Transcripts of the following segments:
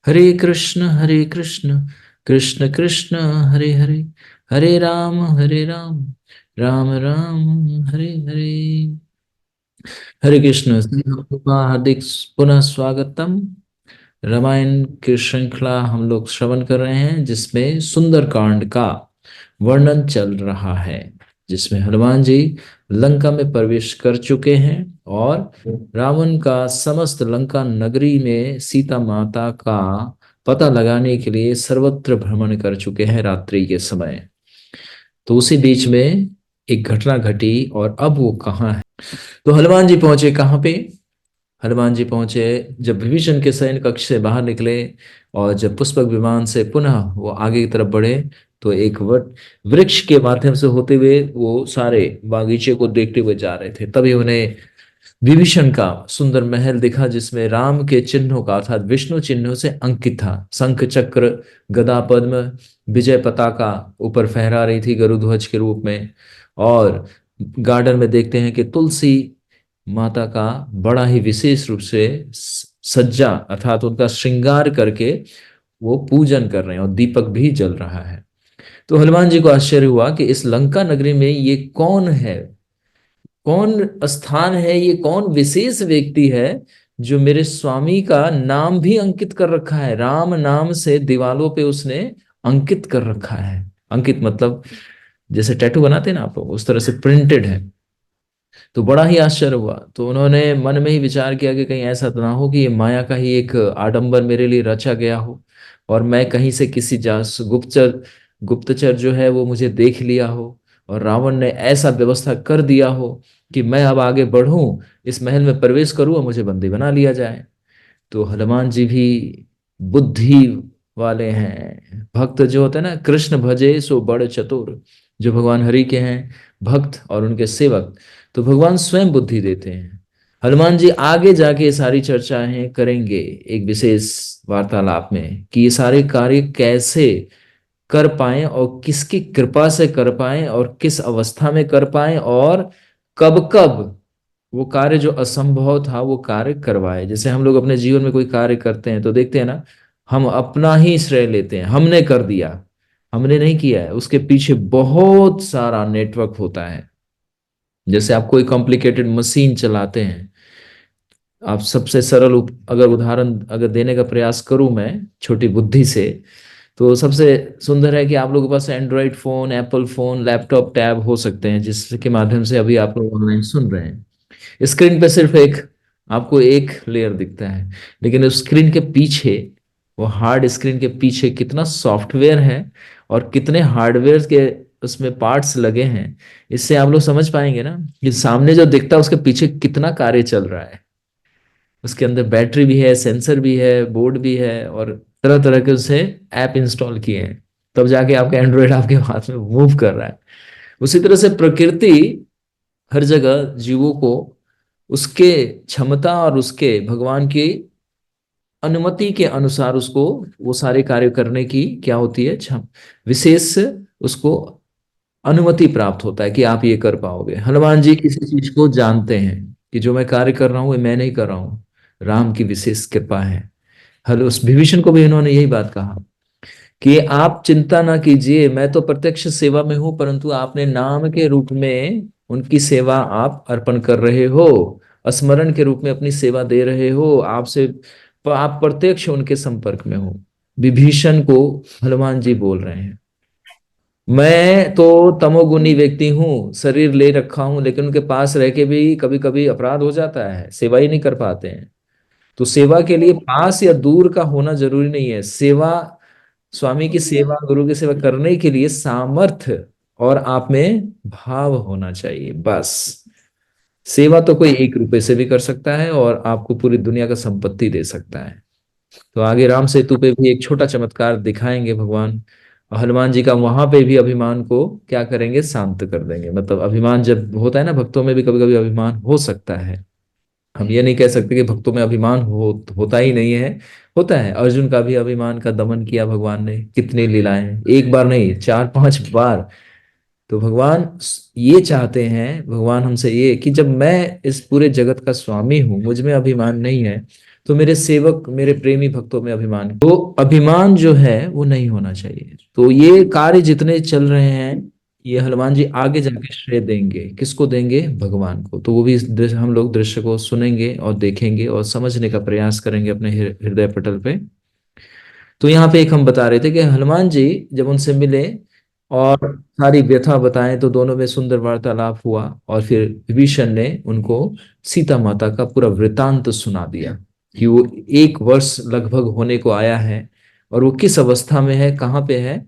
हरे कृष्ण कृष्ण कृष्ण हरे हरे, हरे राम राम राम हरे हरे। हरे कृष्ण, आपका हार्दिक पुनः स्वागतम। रामायण की श्रृंखला हम लोग श्रवण कर रहे हैं, जिसमें सुंदर कांड का वर्णन चल रहा है, जिसमें हनुमान जी लंका में प्रवेश कर चुके हैं और रावण का समस्त लंका नगरी में सीता माता का पता लगाने के लिए सर्वत्र भ्रमण कर चुके हैं रात्रि के समय। तो उसी बीच में एक घटना घटी, और अब वो कहाँ है? तो हनुमान जी पहुंचे कहाँ पे? हनुमान जी पहुंचे जब विभीषण के शयन कक्ष से बाहर निकले, और जब पुष्पक विमान से पुनः वो आगे की तरफ बढ़े, तो एक वट वृक्ष के माध्यम से होते हुए वो सारे बागीचे को देखते हुए जा रहे थे। तभी उन्हें विभीषण का सुंदर महल दिखा, जिसमें राम के चिन्हों का अर्थात विष्णु चिन्हों से अंकित था। शंख चक्र गदा पद्म विजय पताका ऊपर फहरा रही थी गरुध्वज के रूप में। और गार्डन में देखते हैं कि तुलसी माता का बड़ा ही विशेष रूप से सज्जा अर्थात उनका श्रृंगार करके वो पूजन कर रहे हैं, और दीपक भी जल रहा है। तो हनुमान जी को आश्चर्य हुआ कि इस लंका नगरी में ये कौन है, कौन स्थान है, ये कौन विशेष व्यक्ति है जो मेरे स्वामी का नाम भी अंकित कर रखा है। राम नाम से दीवालों पे उसने अंकित कर रखा है। अंकित मतलब जैसे टैटू बनाते हैं ना आप लोग, उस तरह से प्रिंटेड है। तो बड़ा ही आश्चर्य हुआ। तो उन्होंने मन में ही विचार किया कि कहीं ऐसा तो ना हो कि ये माया का ही एक आडंबर मेरे लिए रचा गया हो, और मैं कहीं से किसी जास गुप्तचर गुप्तचर जो है वो मुझे देख लिया हो, और रावण ने ऐसा व्यवस्था कर दिया हो कि मैं अब आगे बढ़ूं, इस महल में प्रवेश करूं और मुझे बंदी बना लिया जाए। तो हनुमान जी भी बुद्धि वाले हैं। भक्त जो होते हैं ना, कृष्ण भजे सो बड़ चतुर, जो भगवान हरि के हैं भक्त और उनके सेवक, तो भगवान स्वयं बुद्धि देते हैं। हनुमान जी आगे जाके ये सारी चर्चाएं करेंगे एक विशेष वार्तालाप में, कि ये सारे कार्य कैसे कर पाए और किसकी कृपा से कर पाए और किस अवस्था में कर पाए, और कब कब वो कार्य जो असंभव था वो कार्य करवाए। जैसे हम लोग अपने जीवन में कोई कार्य करते हैं तो देखते हैं ना, हम अपना ही श्रेय लेते हैं, हमने कर दिया। हमने नहीं किया है, उसके पीछे बहुत सारा नेटवर्क होता है। जैसे आप कोई कॉम्प्लिकेटेड मशीन चलाते हैं, आप सबसे सरल अगर उदाहरण अगर देने का प्रयास करूं मैं छोटी बुद्धि से, तो सबसे सुंदर है कि आप लोगों के पास Android phone, Apple phone, laptop, tab हो सकते हैं, जिसके माध्यम से अभी आप लोग ऑनलाइन सुन रहे हैं। स्क्रीन पे सिर्फ एक आपको एक लेयर दिखता है, लेकिन उस स्क्रीन के पीछे, वो हार्ड स्क्रीन के पीछे कितना सॉफ्टवेयर है और कितने हार्डवेयर के उसमें पार्ट्स लगे हैं। इससे आप लोग समझ पाएंगे ना कि सामने जो दिखता है उसके पीछे कितना कार्य चल रहा है। उसके अंदर बैटरी भी है, सेंसर भी है, बोर्ड भी है, और तरह तरह के उसे ऐप इंस्टॉल किए हैं, तब जाके आपका एंड्रॉयड आपके हाथ में मूव कर रहा है। उसी तरह से प्रकृति हर जगह जीवों को उसके क्षमता और उसके भगवान की अनुमति के अनुसार उसको वो सारे कार्य करने की क्या होती है, विशेष उसको अनुमति प्राप्त होता है कि आप ये कर पाओगे। हनुमान जी किसी चीज को जानते हैं कि जो मैं कार्य कर रहा हूं वो मैं नहीं कर रहा हूं, राम की विशेष कृपा है। हल उस विभीषण को भी इन्होंने यही बात कहा कि आप चिंता ना कीजिए, मैं तो प्रत्यक्ष सेवा में हूं, परंतु आपने नाम के रूप में उनकी सेवा आप अर्पण कर रहे हो, स्मरण के रूप में अपनी सेवा दे रहे हो, आपसे आप प्रत्यक्ष उनके संपर्क में हो। विभीषण को हनुमान जी बोल रहे हैं। मैं तो तमोगुनी व्यक्ति हूँ, शरीर ले रखा हूं, लेकिन उनके पास रह के भी कभी कभी अपराध हो जाता है, सेवा ही नहीं कर पाते हैं। तो सेवा के लिए पास या दूर का होना जरूरी नहीं है। सेवा, स्वामी की सेवा, गुरु की सेवा करने के लिए सामर्थ्य और आप में भाव होना चाहिए, बस। सेवा तो कोई 1 रुपए से भी कर सकता है और आपको पूरी दुनिया का संपत्ति दे सकता है। तो आगे राम सेतु पे भी एक छोटा चमत्कार दिखाएंगे भगवान। और हनुमान जी का वहां पे भी अभिमान को क्या करेंगे, शांत कर देंगे। मतलब अभिमान जब होता है ना, भक्तों में भी कभी कभी अभिमान हो सकता है। हम ये नहीं कह सकते कि भक्तों में अभिमान होता ही नहीं है, होता है। अर्जुन का भी अभिमान का दमन किया भगवान ने, कितनी लीलाएं, एक बार नहीं 4-5 बार। तो भगवान ये चाहते हैं, भगवान हमसे ये कि जब मैं इस पूरे जगत का स्वामी हूं, मुझ में अभिमान नहीं है, तो मेरे सेवक, मेरे प्रेमी भक्तों में अभिमान, तो अभिमान जो है वो नहीं होना चाहिए। तो ये कार्य जितने चल रहे हैं, ये हनुमान जी आगे जाके श्रेय देंगे, किसको देंगे? भगवान को। तो वो भी इस हम लोग दृश्य को सुनेंगे और देखेंगे और समझने का प्रयास करेंगे अपने हृदय पटल पे। तो यहाँ पे एक हम बता रहे थे कि हनुमान जी जब उनसे मिले और सारी व्यथा बताएं, तो दोनों में सुंदर वार्तालाप हुआ और फिर विभीषण ने उनको सीता माता का पूरा वृतांत सुना दिया कि वो 1 वर्ष लगभग होने को आया है और वो किस अवस्था में है, कहाँ पे है।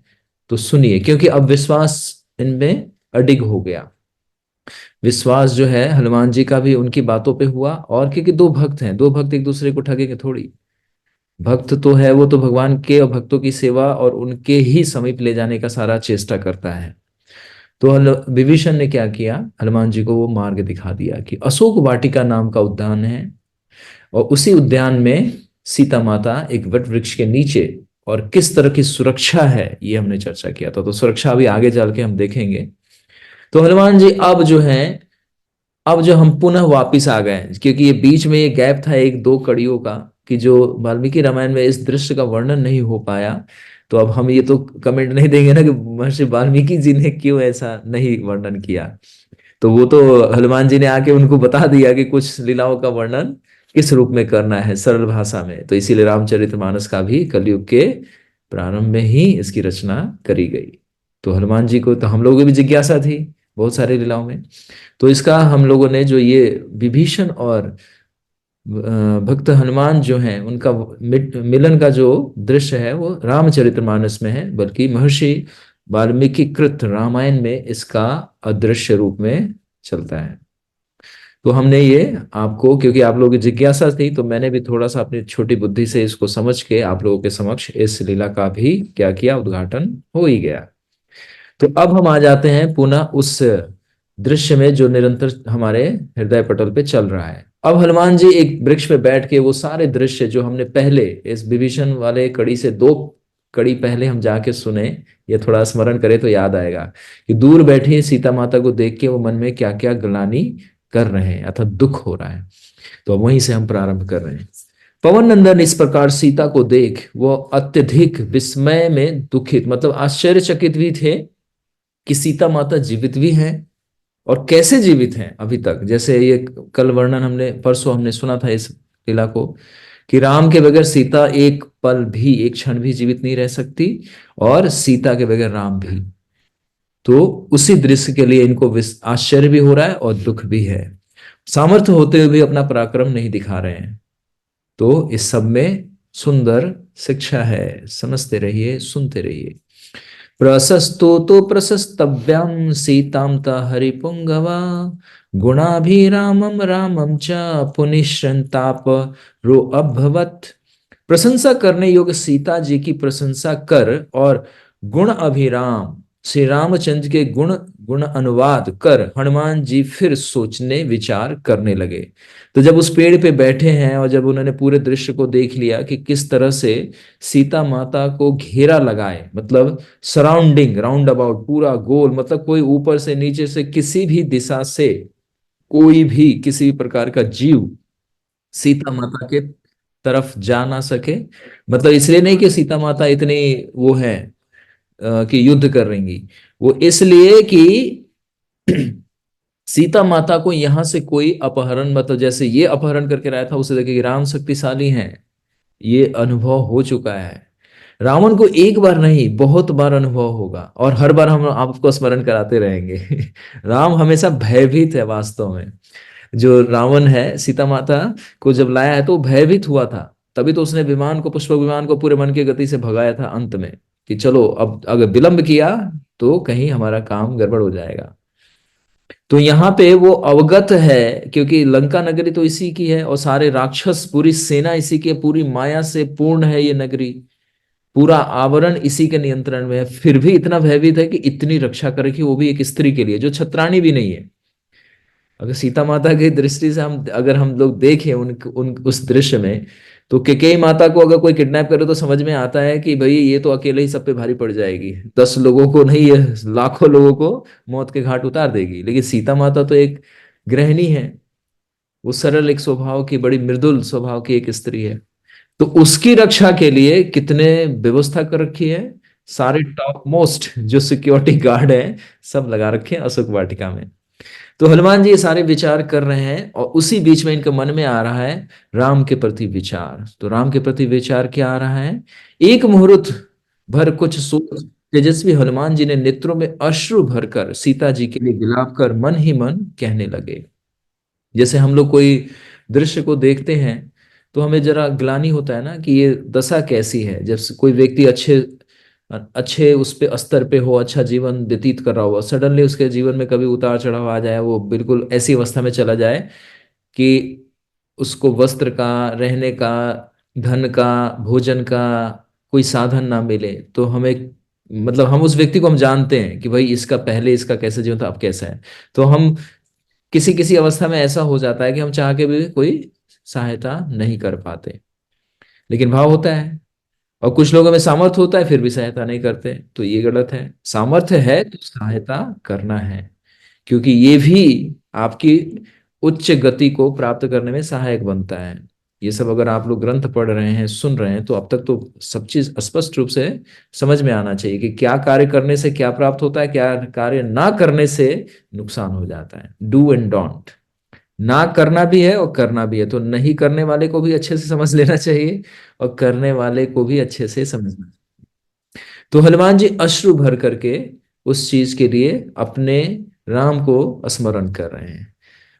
तो सुनिए, क्योंकि अब विश्वास इनमें अडिग हो गया। विश्वास जो है हनुमान जी का भी उनकी बातों पे हुआ, और क्योंकि दो भक्त हैं, दो भक्त एक दूसरे को ठगेंगे थोड़ी। भक्त तो है वो तो भगवान के और भक्तों की सेवा और उनके ही समीप ले जाने का सारा चेष्टा करता है। तो विभीषण ने क्या किया, हनुमान जी को वो मार्ग दिखा दिया कि अशोक वाटिका नाम का उद्यान है, और उसी उद्यान में सीता माता एक वट वृक्ष के नीचे, और किस तरह की सुरक्षा है ये हमने चर्चा किया था। तो सुरक्षा अभी आगे चल के हम देखेंगे। तो हनुमान जी अब जो है, अब जो हम पुनः वापिस आ गए, क्योंकि ये बीच में ये गैप था 1-2 कड़ियों का, कि जो वाल्मीकि रामायण में इस दृश्य का वर्णन नहीं हो पाया। तो अब हम ये तो कमेंट नहीं देंगे ना कि महर्षि वाल्मीकि जी ने क्यों ऐसा नहीं वर्णन किया। तो वो तो हनुमान जी ने आके उनको बता दिया कि कुछ लीलाओं का वर्णन किस रूप में करना है सरल भाषा में। तो इसीलिए रामचरितमानस का भी कलयुग के प्रारंभ में ही इसकी रचना करी गई। तो हनुमान जी को तो हम लोगों की भी जिज्ञासा थी बहुत सारी लीलाओं में। तो इसका हम लोगों ने जो ये विभीषण और भक्त हनुमान जो हैं उनका मिलन का जो दृश्य है वो रामचरितमानस में है, बल्कि महर्षि वाल्मीकि कृत रामायण में इसका अदृश्य रूप में चलता है। तो हमने ये आपको, क्योंकि आप लोगों की जिज्ञासा थी, तो मैंने भी थोड़ा सा अपनी छोटी बुद्धि से इसको समझ के आप लोगों के समक्ष इस लीला का भी क्या किया, उद्घाटन हो ही गया। तो अब हम आ जाते हैं पुनः उस दृश्य में जो निरंतर हमारे हृदय पटल पे चल रहा है। अब हनुमान जी एक वृक्ष पे बैठ के वो सारे दृश्य जो हमने पहले इस विभीषण वाले कड़ी से 2 कड़ी पहले हम जाके सुने, ये थोड़ा स्मरण करें तो याद आएगा कि दूर बैठी सीता माता को देख के वो मन में क्या क्या ग्लानि कर रहे हैं अर्थात दुख हो रहा है। तो अब वहीं से हम प्रारंभ कर रहे हैं। पवन नंदन इस प्रकार सीता को देख वो अत्यधिक विस्मय में दुखित, मतलब आश्चर्यचकित भी थे कि सीता माता जीवित भी हैं, और कैसे जीवित हैं अभी तक। जैसे ये कल वर्णन हमने, परसों हमने सुना था इस लीला को, कि राम के बगैर सीता एक पल भी, एक क्षण भी जीवित नहीं रह सकती, और सीता के बगैर राम भी। तो उसी दृश्य के लिए इनको आश्चर्य भी हो रहा है और दुख भी है। सामर्थ्य होते हुए भी अपना पराक्रम नहीं दिखा रहे हैं। तो इस सब में सुंदर शिक्षा है, समझते रहिए, सुनते रहिए। प्रशस्तो तो प्रशस्तव्यम सीताम ता हरिपुंगवा गुणाभिरामम रामम च पुनिश्रंताप रो अभवत। प्रशंसा करने योग्य सीता जी की प्रशंसा कर और गुण अभिराम श्री रामचंद्र के गुण गुण अनुवाद कर हनुमान जी फिर सोचने विचार करने लगे। तो जब उस पेड़ पे बैठे हैं और जब उन्होंने पूरे दृश्य को देख लिया कि किस तरह से सीता माता को घेरा लगाए, मतलब सराउंडिंग, राउंड अबाउट, पूरा गोल, मतलब कोई ऊपर से नीचे से किसी भी दिशा से कोई भी किसी भी प्रकार का जीव सीता माता के तरफ जा ना सके। मतलब इसलिए नहीं कि सीता माता इतनी वो है कि युद्ध कर रही, वो इसलिए कि सीता माता को यहां से कोई अपहरण, मतलब जैसे ये अपहरण करके लाया था, उसे देखे कि राम शक्तिशाली हैं, ये अनुभव हो चुका है। रावण को एक बार नहीं बहुत बार अनुभव होगा, और हर बार हम आपको स्मरण कराते रहेंगे राम हमेशा भयभीत है वास्तव में। जो रावण है सीता माता को जब लाया है तो भयभीत हुआ था, तभी तो उसने विमान को, पुष्पक विमान को पूरे मन की गति से भगाया था अंत में, कि चलो अब अगर विलंब किया तो कहीं हमारा काम गड़बड़ हो जाएगा। तो यहाँ पे वो अवगत है, क्योंकि लंका नगरी तो इसी की है और सारे राक्षस, पूरी सेना इसी की है, पूरी माया से पूर्ण है ये नगरी, पूरा आवरण इसी के नियंत्रण में है। फिर भी इतना भयभीत है कि इतनी रक्षा करे कि वो भी एक स्त्री के लिए जो छत्राणी भी नहीं है। अगर सीता माता की दृष्टि से हम, अगर हम लोग देखें उन उस दृश्य में, तो केकई माता को अगर कोई किडनैप करे तो समझ में आता है कि भाई ये तो अकेले ही सब पे भारी पड़ जाएगी, 10 लोगों को नहीं, ये लाखों लोगों को मौत के घाट उतार देगी। लेकिन सीता माता तो एक गृहिणी है, वो सरल एक स्वभाव की, बड़ी मृदुल स्वभाव की एक स्त्री है। तो उसकी रक्षा के लिए कितने व्यवस्था कर रखी है, सारे टॉप मोस्ट जो सिक्योरिटी गार्ड है सब लगा रखे हैं अशोक वाटिका में। तो हनुमान जी ये सारे विचार कर रहे हैं और उसी बीच में इनके मन में आ रहा है राम के प्रति विचार। तो राम के प्रति विचार क्या आ रहा है, एक मुहूर्त भर कुछ सोच तेजस्वी हनुमान जी ने नेत्रों में अश्रु भरकर सीता जी के लिए विलाप कर मन ही मन कहने लगे। जैसे हम लोग कोई दृश्य को देखते हैं तो हमें जरा ग्लानि होता है ना कि ये दशा कैसी है। जब से कोई व्यक्ति अच्छे अच्छे उस पे स्तर पे हो, अच्छा जीवन व्यतीत कर रहा हो, सडनली उसके जीवन में कभी उतार चढ़ाव आ जाए, वो बिल्कुल ऐसी अवस्था में चला जाए कि उसको वस्त्र का, रहने का, धन का, भोजन का कोई साधन ना मिले, तो हमें मतलब हम उस व्यक्ति को हम जानते हैं कि भाई इसका पहले इसका कैसा जीवन था अब कैसा है। तो हम किसी किसी अवस्था में ऐसा हो जाता है कि हम चाह के भी कोई सहायता नहीं कर पाते, लेकिन भाव होता है। और कुछ लोगों में सामर्थ्य होता है फिर भी सहायता नहीं करते, तो ये गलत है। सामर्थ्य है तो सहायता करना है, क्योंकि ये भी आपकी उच्च गति को प्राप्त करने में सहायक बनता है। ये सब अगर आप लोग ग्रंथ पढ़ रहे हैं, सुन रहे हैं, तो अब तक तो सब चीज स्पष्ट रूप से समझ में आना चाहिए कि क्या कार्य करने से क्या प्राप्त होता है, क्या कार्य ना करने से नुकसान हो जाता है। डू एंड डोंट, ना करना भी है और करना भी है, तो नहीं करने वाले को भी अच्छे से समझ लेना चाहिए और करने वाले को भी अच्छे से समझना। तो हनुमान जी अश्रु भर करके उस चीज के लिए अपने राम को स्मरण कर रहे हैं।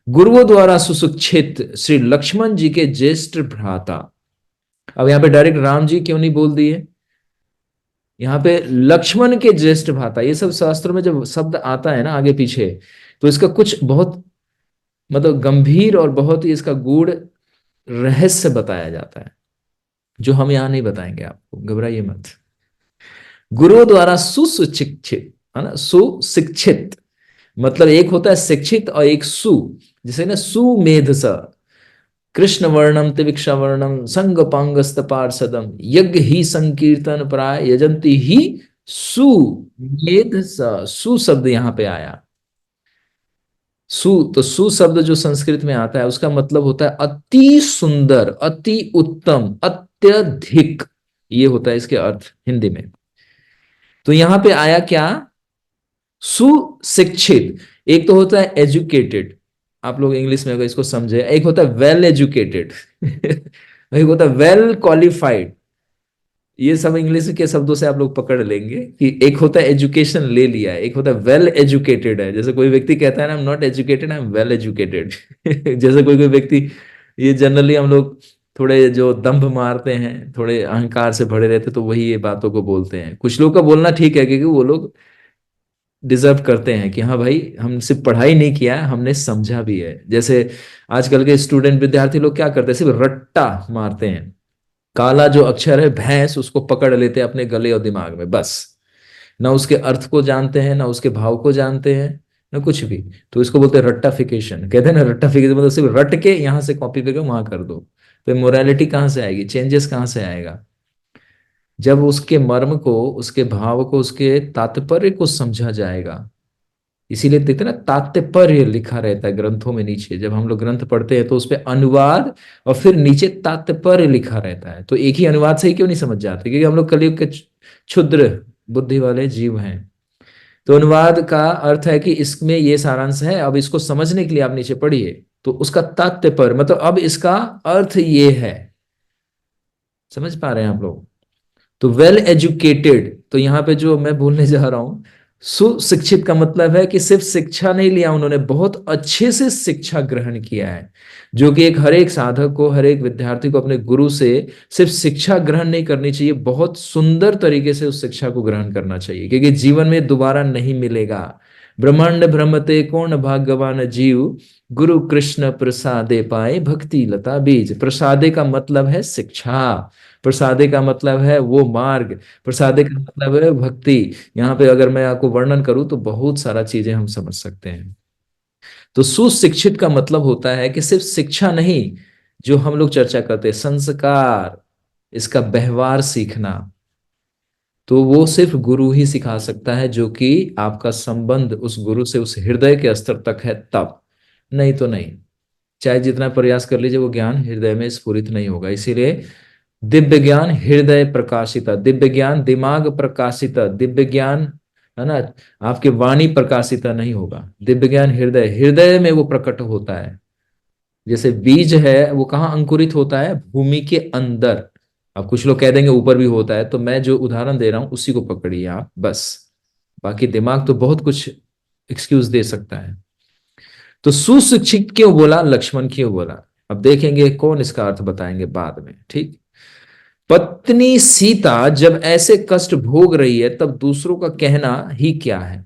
गुरुओं द्वारा सुशिक्षित श्री लक्ष्मण जी के ज्येष्ठ भ्राता, अब यहाँ पे डायरेक्ट राम जी क्यों नहीं बोल दिए, यहाँ पे लक्ष्मण के ज्येष्ठ भ्राता। ये सब शास्त्रों में जब शब्द आता है ना आगे पीछे, तो इसका कुछ बहुत मतलब गंभीर और बहुत ही इसका गूढ़ रहस्य बताया जाता है, जो हम यहां नहीं बताएंगे आपको, घबराइए मत। गुरुओं द्वारा सुशिक्षित, है ना, सुशिक्षित मतलब एक होता है शिक्षित और एक सु, जैसे ना सुमेध स, कृष्ण वर्णम त्रिविक्षा वर्णम संग पांगस्त पार्षदम यज्ञ ही संकीर्तन प्राय यजंती ही सुमेध स। सु शब्द यहां पे आया। सु, तो सु शब्द जो संस्कृत में आता है उसका मतलब होता है अति सुंदर, अति उत्तम, अत्यधिक, ये होता है इसके अर्थ हिंदी में। तो यहां पे आया क्या, सुशिक्षित। एक तो होता है एजुकेटेड, आप लोग इंग्लिश में अगर इसको समझे, एक होता है वेल एजुकेटेड एक होता है वेल क्वालिफाइड। ये सब इंग्लिश के शब्दों से आप लोग पकड़ लेंगे कि एक होता है एजुकेशन ले लिया है, एक होता है वेल एजुकेटेड है। जैसे कोई व्यक्ति कहता है ना I am not educated, I am well educated जैसे कोई कोई व्यक्ति, ये जनरली हम लोग थोड़े जो दंभ मारते हैं, थोड़े अहंकार से भरे रहते, तो वही ये बातों को बोलते हैं। कुछ लोग का बोलना ठीक है क्योंकि वो लोग डिजर्व करते हैं कि हाँ भाई हम सिर्फ पढ़ाई नहीं किया, हमने समझा भी है। जैसे आजकल के स्टूडेंट विद्यार्थी लोग क्या करते हैं, सिर्फ रट्टा मारते हैं। काला जो अक्षर है भैंस, उसको पकड़ लेते हैं अपने गले और दिमाग में, बस ना उसके अर्थ को जानते हैं, ना उसके भाव को जानते हैं, ना कुछ भी। तो इसको बोलते हैं रट्टाफिकेशन, कहते हैं ना रट्टाफिकेशन, मतलब सिर्फ रट के यहां से कॉपी करके वहां कर दो। तो मोरालिटी कहाँ से आएगी, चेंजेस कहाँ से आएगा, जब उसके मर्म को, उसके भाव को, उसके तात्पर्य को समझा जाएगा। इसीलिए देखते हैं ना तात्पर्य लिखा रहता है ग्रंथों में नीचे, जब हम लोग ग्रंथ पढ़ते हैं तो उस पे अनुवाद और फिर नीचे तात्पर्य लिखा रहता है। तो एक ही अनुवाद से ही क्यों नहीं समझ जाते, क्योंकि हम लोग कलयुग के क्षुद्र बुद्धि वाले जीव हैं। तो अनुवाद का अर्थ है कि इसमें ये सारांश है, अब इसको समझने के लिए आप नीचे पढ़िए, तो उसका तात्पर्य मतलब अब इसका अर्थ ये है। समझ पा रहे हैं आप लोग। तो वेल एजुकेटेड, तो यहां पे जो मैं बोलने जा रहा हूं, सुशिक्षित का मतलब है कि सिर्फ शिक्षा नहीं लिया उन्होंने, बहुत अच्छे से शिक्षा ग्रहण किया है। जो कि एक हर एक साधक को, हर एक विद्यार्थी को अपने गुरु से सिर्फ शिक्षा ग्रहण नहीं करनी चाहिए, बहुत सुंदर तरीके से उस शिक्षा को ग्रहण करना चाहिए, क्योंकि जीवन में दोबारा नहीं मिलेगा। ब्रह्मांड भ्रमते कौन भाग्यवान जीव, गुरु कृष्ण प्रसादे पाए भक्ति लता बीज। प्रसादे का मतलब है शिक्षा, प्रसादे का मतलब है वो मार्ग, प्रसादे का मतलब है भक्ति। यहाँ पे अगर मैं आपको वर्णन करूं तो बहुत सारा चीजें हम समझ सकते हैं। तो सुशिक्षित का मतलब होता है कि सिर्फ शिक्षा नहीं, जो हम लोग चर्चा करते हैं संस्कार, इसका व्यवहार सीखना, तो वो सिर्फ गुरु ही सिखा सकता है, जो कि आपका संबंध उस गुरु से उस हृदय के स्तर तक है तब, नहीं तो नहीं। चाहे जितना प्रयास कर लीजिए वो ज्ञान हृदय में स्फुरित नहीं होगा। इसीलिए दिव्य ज्ञान हृदय प्रकाशिता, दिव्य ज्ञान दिमाग प्रकाशिता, दिव्य ज्ञान, है ना, आपके वाणी प्रकाशिता नहीं होगा। दिव्य ज्ञान हृदय, हृदय में वो प्रकट होता है। जैसे बीज है वो कहाँ अंकुरित होता है? भूमि के अंदर। अब कुछ लोग कह देंगे ऊपर भी होता है, तो मैं जो उदाहरण दे रहा हूं उसी को पकड़िए आप बस। बाकी दिमाग तो बहुत कुछ एक्सक्यूज दे सकता है। तो सुशिक्षित क्यों बोला, लक्ष्मण क्यों बोला, अब देखेंगे कौन इसका अर्थ बताएंगे बाद में, ठीक। पत्नी सीता जब ऐसे कष्ट भोग रही है तब दूसरों का कहना ही क्या है।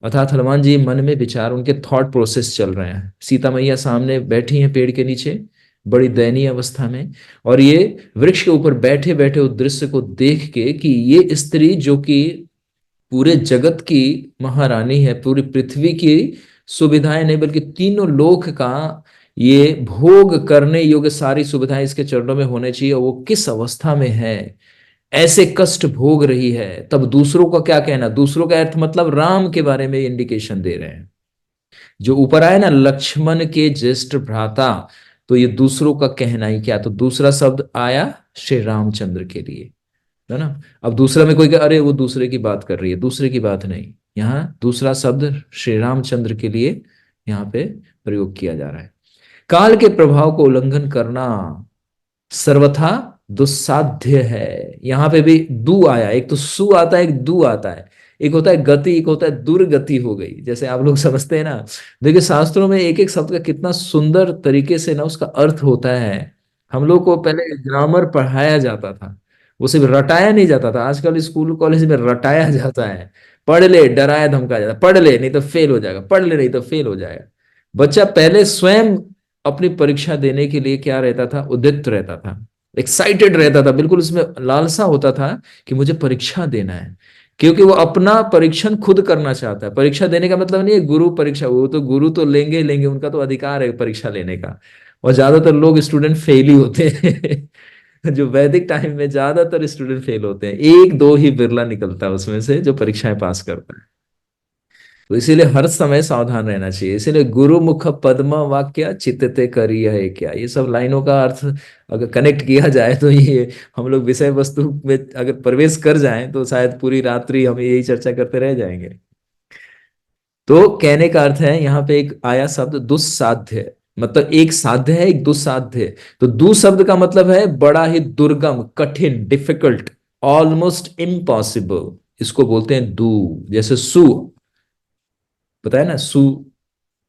अर्थात हनुमान जी मन में विचार, उनके थॉट प्रोसेस चल रहे हैं। सीता मैया सामने बैठी हैं पेड़ के नीचे, बड़ी दयनीय अवस्था में, और ये वृक्ष के ऊपर बैठे बैठे उस दृश्य को देख के कि ये स्त्री जो कि पूरे जगत की महारानी है, पूरी पृथ्वी की सुविधाएं नहीं बल्कि तीनों लोक का ये भोग करने योग्य सारी सुविधाएं इसके चरणों में होने चाहिए, और वो किस अवस्था में है, ऐसे कष्ट भोग रही है, तब दूसरों का क्या कहना। दूसरों का अर्थ मतलब राम के बारे में इंडिकेशन दे रहे हैं। जो ऊपर आया ना, लक्ष्मण के ज्येष्ठ भ्राता, तो ये दूसरों का कहना ही क्या, तो दूसरा शब्द आया श्री रामचंद्र के लिए, है ना। अब दूसरा में कोई कहे अरे वो दूसरे की बात कर रही है, दूसरे की बात नहीं, यहाँ दूसरा शब्द श्री रामचंद्र के लिए यहाँ पे प्रयोग किया जा रहा है। काल के प्रभाव को उल्लंघन करना सर्वथा दुस्साध्य है। यहां पे भी दू आया, एक तो सु आता है, एक दू आता है। एक होता है गति, एक होता है दुर्गति हो गई, जैसे आप लोग समझते हैं ना। देखिए शास्त्रों में एक एक शब्द का कितना सुंदर तरीके से ना उसका अर्थ होता है। हम लोग को पहले ग्रामर पढ़ाया जाता था, वो सिर्फ रटाया नहीं जाता था। आजकल स्कूल कॉलेज में रटाया जाता है। पढ़ ले, डराया धमकाया जाता है, पढ़ ले नहीं तो फेल हो जाएगा, पढ़ ले नहीं तो फेल हो जाएगा। बच्चा पहले स्वयं अपनी परीक्षा देने के लिए क्या रहता था, उद्यत रहता था, एक्साइटेड रहता था, बिल्कुल उसमें लालसा होता था कि मुझे परीक्षा देना है, क्योंकि वो अपना परीक्षण खुद करना चाहता है। परीक्षा देने का मतलब नहीं है गुरु परीक्षा, वो तो गुरु तो लेंगे ही लेंगे, उनका तो अधिकार है परीक्षा लेने का। और ज्यादातर लोग स्टूडेंट फेल ही होते हैं जो वैदिक टाइम में ज्यादातर स्टूडेंट फेल होते हैं, एक दो ही बिरला निकलता है उसमें से जो परीक्षाएं पास करता है। तो इसीलिए हर समय सावधान रहना चाहिए। इसीलिए गुरु मुख पद्म वाक्य चित्तते करिय है क्या, ये सब लाइनों का अर्थ अगर कनेक्ट किया जाए तो ये हम लोग विषय वस्तु में अगर प्रवेश कर जाएं तो शायद पूरी रात्रि हम यही चर्चा करते रह जाएंगे। तो कहने का अर्थ है यहाँ पे एक आया शब्द दुस्साध्य, मतलब एक साध्य है एक दुस्साध्य है। तो दु शब्द का मतलब है बड़ा ही दुर्गम, कठिन, डिफिकल्ट, ऑलमोस्ट इम्पॉसिबल, इसको बोलते हैं दू। जैसे सु, पता है ना, सु,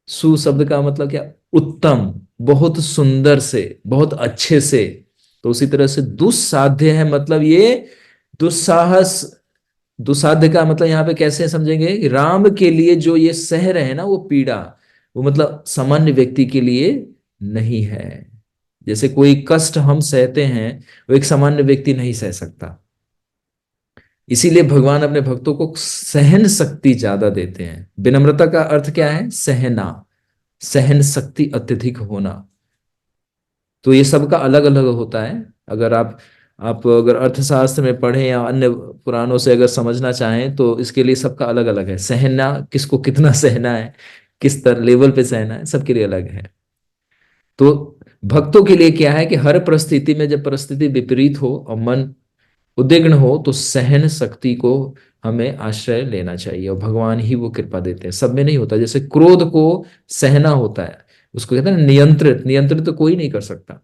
सु शब्द का मतलब क्या, उत्तम, बहुत सुंदर से, बहुत अच्छे से। तो उसी तरह से दुस्साध्य है मतलब ये दुस्साहस। दुस्साध्य का मतलब यहां पे कैसे समझेंगे कि राम के लिए जो ये सह रहे हैं ना वो पीड़ा, वो मतलब सामान्य व्यक्ति के लिए नहीं है। जैसे कोई कष्ट हम सहते हैं वो एक सामान्य व्यक्ति नहीं सह सकता। इसीलिए भगवान अपने भक्तों को सहन शक्ति ज्यादा देते हैं। विनम्रता का अर्थ क्या है, सहना, सहन शक्ति अत्यधिक होना। तो ये सबका अलग अलग होता है। अगर आप अगर अर्थशास्त्र में पढ़ें या अन्य पुराणों से अगर समझना चाहें तो इसके लिए सबका अलग अलग है। सहना किसको कितना सहना है, किस तरह लेवल पे सहना है, सबके लिए अलग है। तो भक्तों के लिए क्या है कि हर परिस्थिति में जब परिस्थिति विपरीत हो और मन उद्विग्न हो तो सहन शक्ति को हमें आश्रय लेना चाहिए, और भगवान ही वो कृपा देते हैं। सब में नहीं होता। जैसे क्रोध को सहना होता है, उसको कहते हैं ना नियंत्रित, नियंत्रित तो कोई नहीं कर सकता।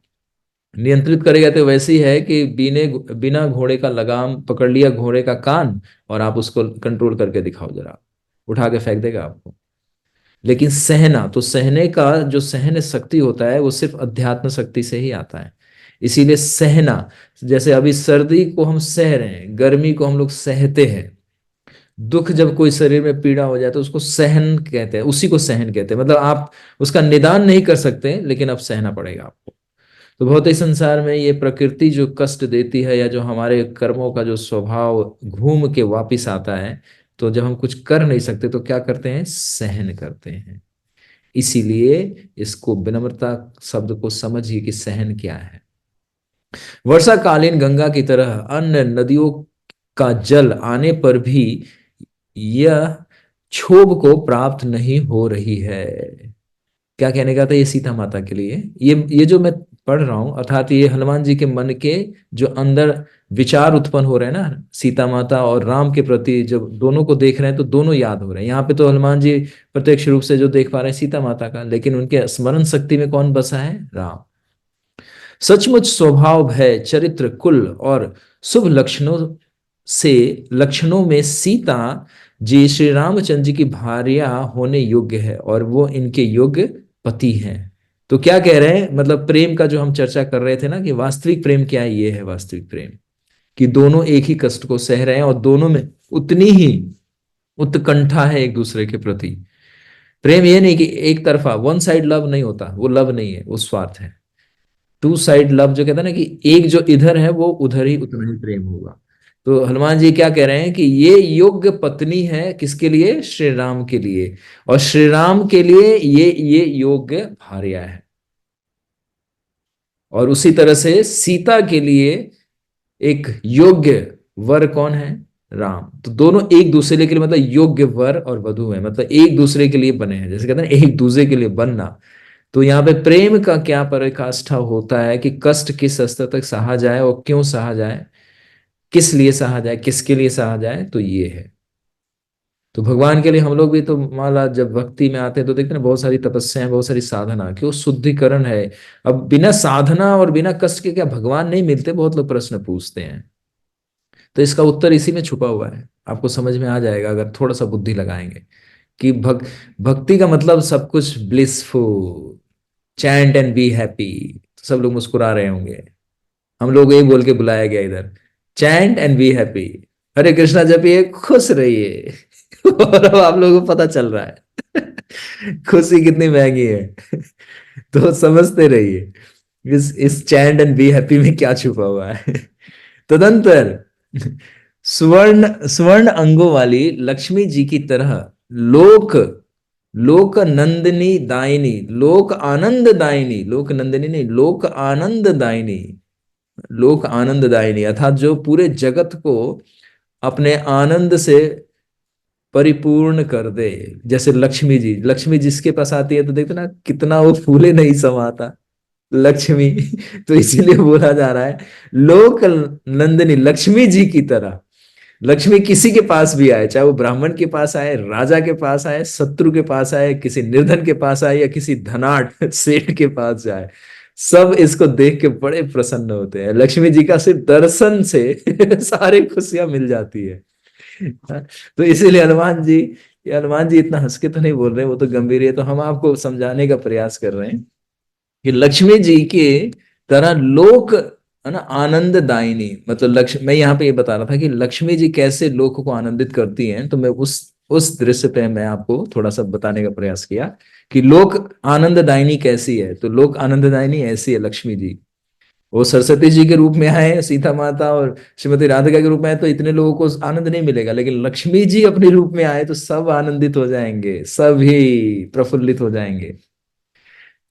नियंत्रित करेगा तो वैसे ही है कि बिने बिना घोड़े का लगाम पकड़ लिया घोड़े का कान, और आप उसको कंट्रोल करके दिखाओ जरा, उठा के फेंक देगा आपको। लेकिन सहना, तो सहने का जो सहन शक्ति होता है वो सिर्फ अध्यात्म शक्ति से ही आता है। इसीलिए सहना, जैसे अभी सर्दी को हम सह रहे हैं, गर्मी को हम लोग सहते हैं, दुख जब कोई शरीर में पीड़ा हो जाए तो उसको सहन कहते हैं, उसी को सहन कहते हैं। मतलब आप उसका निदान नहीं कर सकते लेकिन अब सहना पड़ेगा आपको। तो भौतिक संसार में ये प्रकृति जो कष्ट देती है या जो हमारे कर्मों का जो स्वभाव घूम के वापिस आता है, तो जब हम कुछ कर नहीं सकते तो क्या करते हैं, सहन करते हैं। इसीलिए इसको विनम्रता शब्द को समझिए कि सहन क्या है। वर्षाकालीन गंगा की तरह अन्य नदियों का जल आने पर भी यह क्षोभ को प्राप्त नहीं हो रही है। क्या कहने का था ये सीता माता के लिए। ये जो मैं पढ़ रहा हूं, अर्थात ये हनुमान जी के मन के जो अंदर विचार उत्पन्न हो रहे हैं ना सीता माता और राम के प्रति, जब दोनों को देख रहे हैं तो दोनों याद हो रहे हैं। यहाँ पे तो हनुमान जी प्रत्यक्ष रूप से जो देख पा रहे हैं सीता माता का, लेकिन उनके स्मरण शक्ति में कौन बसा है? राम। सचमुच स्वभाव, भय, चरित्र, कुल और शुभ लक्षणों में सीता जी श्री रामचंद्र जी की भार्या होने योग्य है और वो इनके योग्य पति हैं। तो क्या कह रहे हैं, मतलब प्रेम का जो हम चर्चा कर रहे थे ना कि वास्तविक प्रेम क्या है, ये है वास्तविक प्रेम कि दोनों एक ही कष्ट को सह रहे हैं और दोनों में उतनी ही उत्कंठा है एक दूसरे के प्रति। प्रेम ये नहीं कि एक तरफा वन साइड लव नहीं होता, वो लव नहीं है, वो स्वार्थ है। टू साइड लव जो कहता है ना कि एक जो इधर है वो उधर ही उतना ही प्रेम होगा। तो हनुमान जी क्या कह रहे हैं कि ये योग्य पत्नी है किसके लिए? श्री राम के लिए। और श्री राम के लिए ये योग्य भार्या है। और उसी तरह से सीता के लिए एक योग्य वर कौन है? राम। तो दोनों एक दूसरे के लिए मतलब योग्य वर और वधु है, मतलब एक दूसरे के लिए बने हैं, जैसे कहते हैं ना एक दूसरे के लिए बनना। तो यहाँ पे प्रेम का क्या पराकाष्ठा होता है कि कष्ट किस स्तर तक सहा जाए और क्यों सहा जाए, किस लिए सहा जाए, किसके लिए सहा जाए, तो ये है। तो भगवान के लिए हम लोग भी तो मान ला जब भक्ति में आते हैं तो देखते हैं बहुत सारी तपस्याएं, बहुत सारी साधना, क्यों? शुद्धिकरण है। अब बिना साधना और बिना कष्ट के क्या भगवान नहीं मिलते? बहुत लोग प्रश्न पूछते हैं। तो इसका उत्तर इसी में छुपा हुआ है, आपको समझ में आ जाएगा अगर थोड़ा सा बुद्धि लगाएंगे कि भक्ति का मतलब सब कुछ blissful, chant and be happy. तो सब लोग मुस्कुरा रहे होंगे, हम लोग यही बोल के बुलाया गया इधर, चैंट एंड बी हैप्पी, हरे कृष्णा जपिए, खुश रहिए। और अब आप लोगों को पता चल रहा है खुशी कितनी महंगी है। तो समझते रहिए इस चैंट एंड बी हैप्पी में क्या छुपा हुआ है। तदंतर स्वर्ण स्वर्ण अंगों वाली लक्ष्मी जी की तरह लोक लोक नंदिनी दायिनी, लोक आनंद दायिनी, लोक नंदिनी नहीं, लोक आनंद दायिनी, लोक आनंद दायिनी अर्थात जो पूरे जगत को अपने आनंद से परिपूर्ण कर दे। जैसे लक्ष्मी जी, लक्ष्मी जिसके पास आती है तो देखते ना कितना वो फूले नहीं समाता, लक्ष्मी। तो इसीलिए बोला जा रहा है लोक नंदिनी लक्ष्मी जी की तरह। लक्ष्मी किसी के पास भी आए, चाहे वो ब्राह्मण के पास आए, राजा के पास आए, शत्रु के पास आए, किसी निर्धन के पास आए या किसी धनाढ़ सेठ के पास जाए, सब इसको देख के बड़े प्रसन्न होते हैं। लक्ष्मी जी का सिर्फ दर्शन से सारी खुशियां मिल जाती है। तो इसीलिए हनुमान जी इतना हंस के तो नहीं बोल रहे, वो तो गंभीर है। तो हम आपको समझाने का प्रयास कर रहे हैं कि लक्ष्मी जी के तरह लोक, है ना, आनंददायिनी, मतलब लक्ष्मी, मैं यहाँ पे ये बता रहा था कि लक्ष्मी जी कैसे लोक को आनंदित करती हैं, तो मैं उस दृश्य पे मैं आपको थोड़ा सा बताने का प्रयास किया कि लोक आनंददायिनी कैसी है। तो लोक आनंददायिनी ऐसी है लक्ष्मी जी, वो सरस्वती जी के रूप में आए, सीता माता और श्रीमती राधिका के रूप में आए तो इतने लोगों को आनंद नहीं मिलेगा, लेकिन लक्ष्मी जी अपने रूप में आए तो सब आनंदित हो जाएंगे, सभी प्रफुल्लित हो जाएंगे।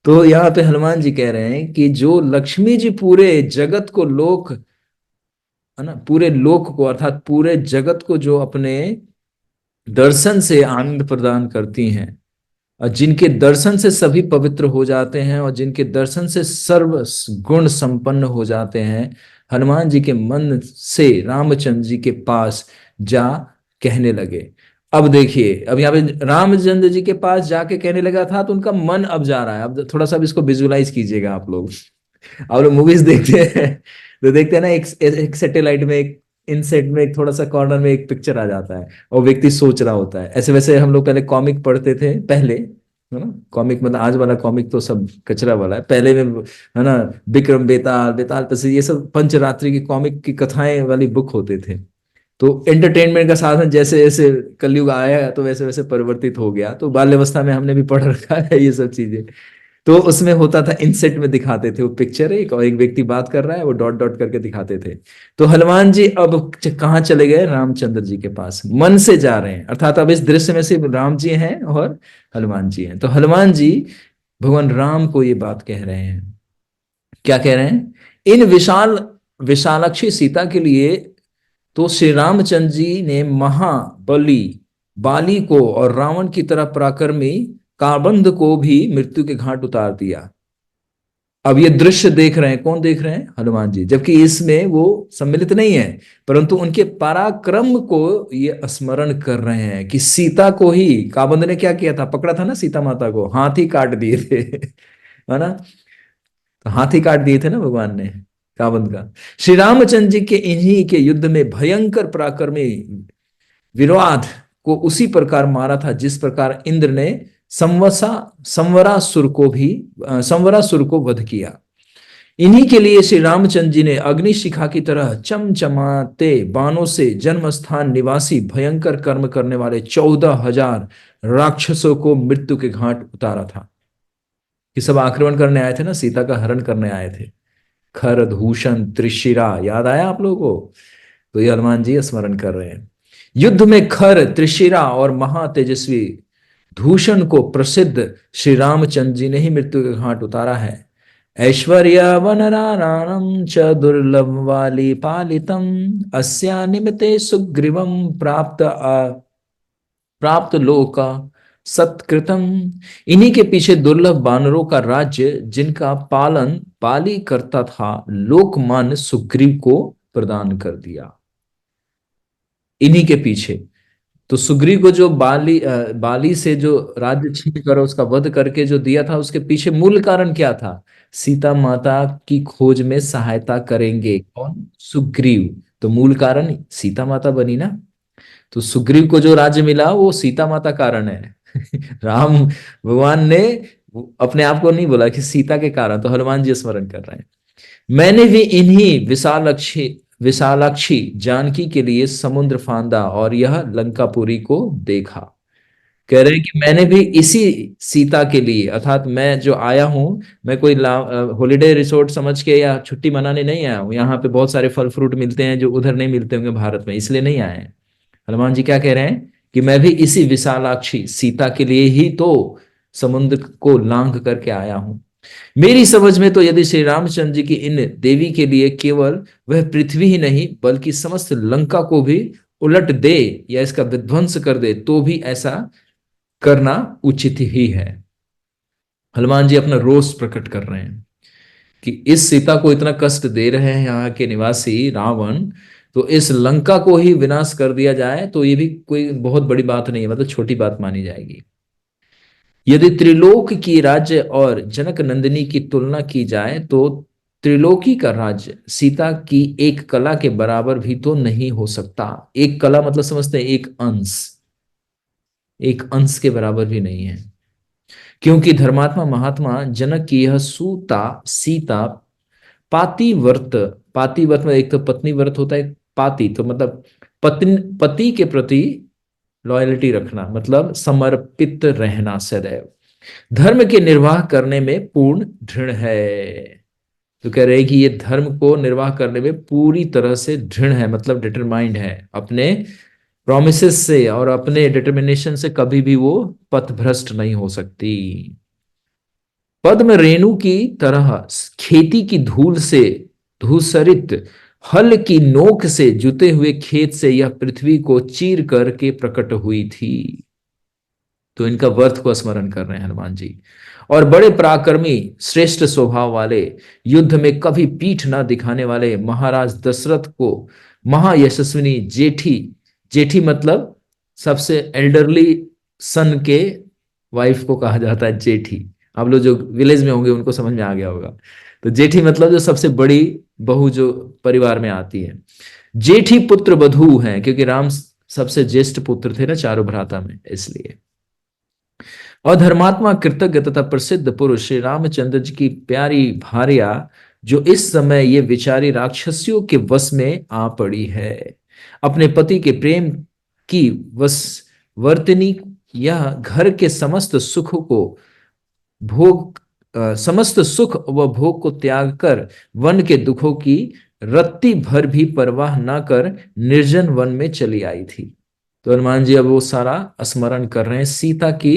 तो यहाँ पे हनुमान जी कह रहे हैं कि जो लक्ष्मी जी पूरे जगत को लोक, है ना, पूरे लोक को अर्थात पूरे जगत को जो अपने दर्शन से आनंद प्रदान करती हैं और जिनके दर्शन से सभी पवित्र हो जाते हैं और जिनके दर्शन से सर्व गुण संपन्न हो जाते हैं, हनुमान जी के मन से रामचंद्र जी के पास जा कहने लगे। अब देखिए, अब यहाँ पे रामचंद्र जी के पास जाके कहने लगा था तो उनका मन अब जा रहा है। अब थोड़ा सा अब इसको विजुलाइज कीजिएगा आप लोग मूवीज देखते हैं तो देखते हैं ना एक सैटेलाइट में, एक इन सेट में एक थोड़ा सा कॉर्नर में एक पिक्चर आ जाता है और व्यक्ति सोच रहा होता है। ऐसे वैसे हम लोग पहले कॉमिक पढ़ते थे पहले, है ना, कॉमिक मतलब आज वाला कॉमिक तो सब कचरा वाला है, पहले में, है ना, विक्रम बेताल, बेताल तस्वीर, ये सब पंचरात्रि की कॉमिक की कथाएं वाली बुक होते थे। तो एंटरटेनमेंट का साधन जैसे जैसे कलयुग आया तो वैसे वैसे परिवर्तित हो गया। तो बाल्यावस्था में हमने भी पढ़ रखा है ये सब चीजें। तो उसमें होता था, इनसेट में दिखाते थे वो पिक्चर, एक और एक व्यक्ति बात कर रहा है, वो डॉट डॉट करके दिखाते थे। तो हनुमान जी अब कहाँ चले गए? रामचंद्र जी के पास मन से जा रहे हैं, अर्थात अब इस दृश्य में सिर्फ राम जी हैं और हनुमान जी हैं। तो हनुमान जी भगवान राम को ये बात कह रहे हैं, क्या कह रहे हैं? इन विशालाक्षी सीता के लिए तो श्री रामचंद्र जी ने महाबली बाली को और रावण की तरह पराक्रमी काबंध को भी मृत्यु के घाट उतार दिया। अब ये दृश्य देख रहे हैं, कौन देख रहे हैं? हनुमान जी, जबकि इसमें वो सम्मिलित नहीं है, परंतु उनके पराक्रम को ये स्मरण कर रहे हैं कि सीता को ही काबंध ने क्या किया था, पकड़ा था ना सीता माता को, हाथी काट दिए थे है ना? तो हाथी काट दिए थे ना भगवान ने काबंध का। श्री रामचंद्र जी के इन्हीं के युद्ध में भयंकर पराक्रमी विराट को उसी प्रकार मारा था जिस प्रकार इंद्र ने संवसा संवरासुर को भी संवरासुर को वध किया। इन्हीं के लिए श्री रामचंद्र जी ने अग्निशिखा की तरह चमचमाते बाणों से जन्म स्थान निवासी भयंकर कर्म करने वाले 14,000 राक्षसों को मृत्यु के घाट उतारा था। ये सब आक्रमण करने आए थे ना, सीता का हरण करने आए थे। खर दूषण त्रिशिरा याद आया आप लोगों को? तो ये हनुमान जी स्मरण कर रहे हैं। युद्ध में खर त्रिशिरा और महातेजस्वी दूषण को प्रसिद्ध श्री रामचंद्र जी ने ही मृत्यु के घाट उतारा है। ऐश्वर्य वनराणाम च दुर्लभ वाली पालितम अस्या निमिते सुग्रीवम प्राप्त लोका सत्कृतम। इन्हीं के पीछे दुर्लभ बानरों का राज्य जिनका पालन पाली करता था, लोकमान्य सुग्रीव को प्रदान कर दिया। इन्हीं के पीछे तो सुग्रीव को जो बाली से जो राज्य छीन कर उसका वध करके जो दिया था, उसके पीछे मूल कारण क्या था? सीता माता की खोज में सहायता करेंगे कौन? सुग्रीव। तो मूल कारण सीता माता बनी ना। तो सुग्रीव को जो राज्य मिला वो सीता माता कारण है राम भगवान ने अपने आप को नहीं बोला कि सीता के कारण, तो हनुमान जी स्मरण कर रहे हैं। मैंने भी इन्हीं विशालाक्षी जानकी के लिए समुद्र फांदा और यह लंकापुरी को देखा। कह रहे हैं कि मैंने भी इसी सीता के लिए, अर्थात मैं जो आया हूं, मैं कोई हॉलिडे रिसोर्ट समझ के या छुट्टी मनाने नहीं आया हूं। यहाँ पे बहुत सारे फल फ्रूट मिलते हैं जो उधर नहीं मिलते होंगे भारत में, इसलिए नहीं आए हैं। हनुमान जी क्या कह रहे हैं कि मैं भी इसी विशालाक्षी सीता के लिए ही तो समुद्र को लांघ करके आया हूं। मेरी समझ में तो यदि श्री रामचंद्र जी की इन देवी के लिए केवल वह पृथ्वी ही नहीं बल्कि समस्त लंका को भी उलट दे या इसका विध्वंस कर दे तो भी ऐसा करना उचित ही है। हनुमान जी अपना रोष प्रकट कर रहे हैं कि इस सीता को इतना कष्ट दे रहे हैं यहाँ के निवासी रावण, तो इस लंका को ही विनाश कर दिया जाए तो ये भी कोई बहुत बड़ी बात नहीं है, मतलब छोटी बात मानी जाएगी। यदि त्रिलोक की राज्य और जनक नंदिनी की तुलना की जाए तो त्रिलोकी का राज्य सीता की एक कला के बराबर भी तो नहीं हो सकता। एक कला मतलब समझते हैं एक अंश, एक अंश के बराबर भी नहीं है। क्योंकि धर्मात्मा महात्मा जनक की यह सूता सीता पातिव्रत, पातिव्रत में एक तो पत्नी व्रत होता है, पाति तो मतलब पत्नी, पति के प्रति लॉयल्टी रखना, मतलब समर्पित रहना सदैव, धर्म के निर्वाह करने में पूर्ण दृढ़ है। तो कह रहे हैं कि ये धर्म को निर्वाह करने में पूरी तरह से दृढ़ है, मतलब डिटरमाइंड है, अपने प्रोमिसेस से और अपने डिटर्मिनेशन से कभी भी वो पथभ्रष्ट नहीं हो सकती। पद्म रेणु की तरह खेती की धूल से धूसरित हल की नोक से जुते हुए खेत से यह पृथ्वी को चीर करके प्रकट हुई थी। तो इनका वर्थ को स्मरण कर रहे हैं हनुमान जी। और बड़े पराक्रमी श्रेष्ठ स्वभाव वाले, युद्ध में कभी पीठ ना दिखाने वाले महाराज दशरथ को महायशस्विनी जेठी, जेठी मतलब सबसे एल्डरली सन के वाइफ को कहा जाता है जेठी। आप लोग जो विलेज में होंगे उनको समझ में आ गया होगा। तो जेठी मतलब जो सबसे बड़ी बहू जो परिवार में आती है। जेठी पुत्र वधू हैं क्योंकि राम सबसे ज्येष्ठ पुत्र थे ना चारों भ्राता में, इसलिए। और धर्मात्मा कृतज्ञ तथा प्रसिद्ध पुरुष श्री रामचंद्र जी की प्यारी भार्या जो इस समय ये विचारी राक्षसियों के वश में आ पड़ी है, अपने पति के प्रेम की वशवर्तिनी, यह घर के समस्त सुख को भोग समस्त सुख व भोग को त्याग कर वन के दुखों की रत्ती भर भी परवाह न कर निर्जन वन में चली आई थी। तो हनुमान जी अब वो सारा स्मरण कर रहे हैं सीता की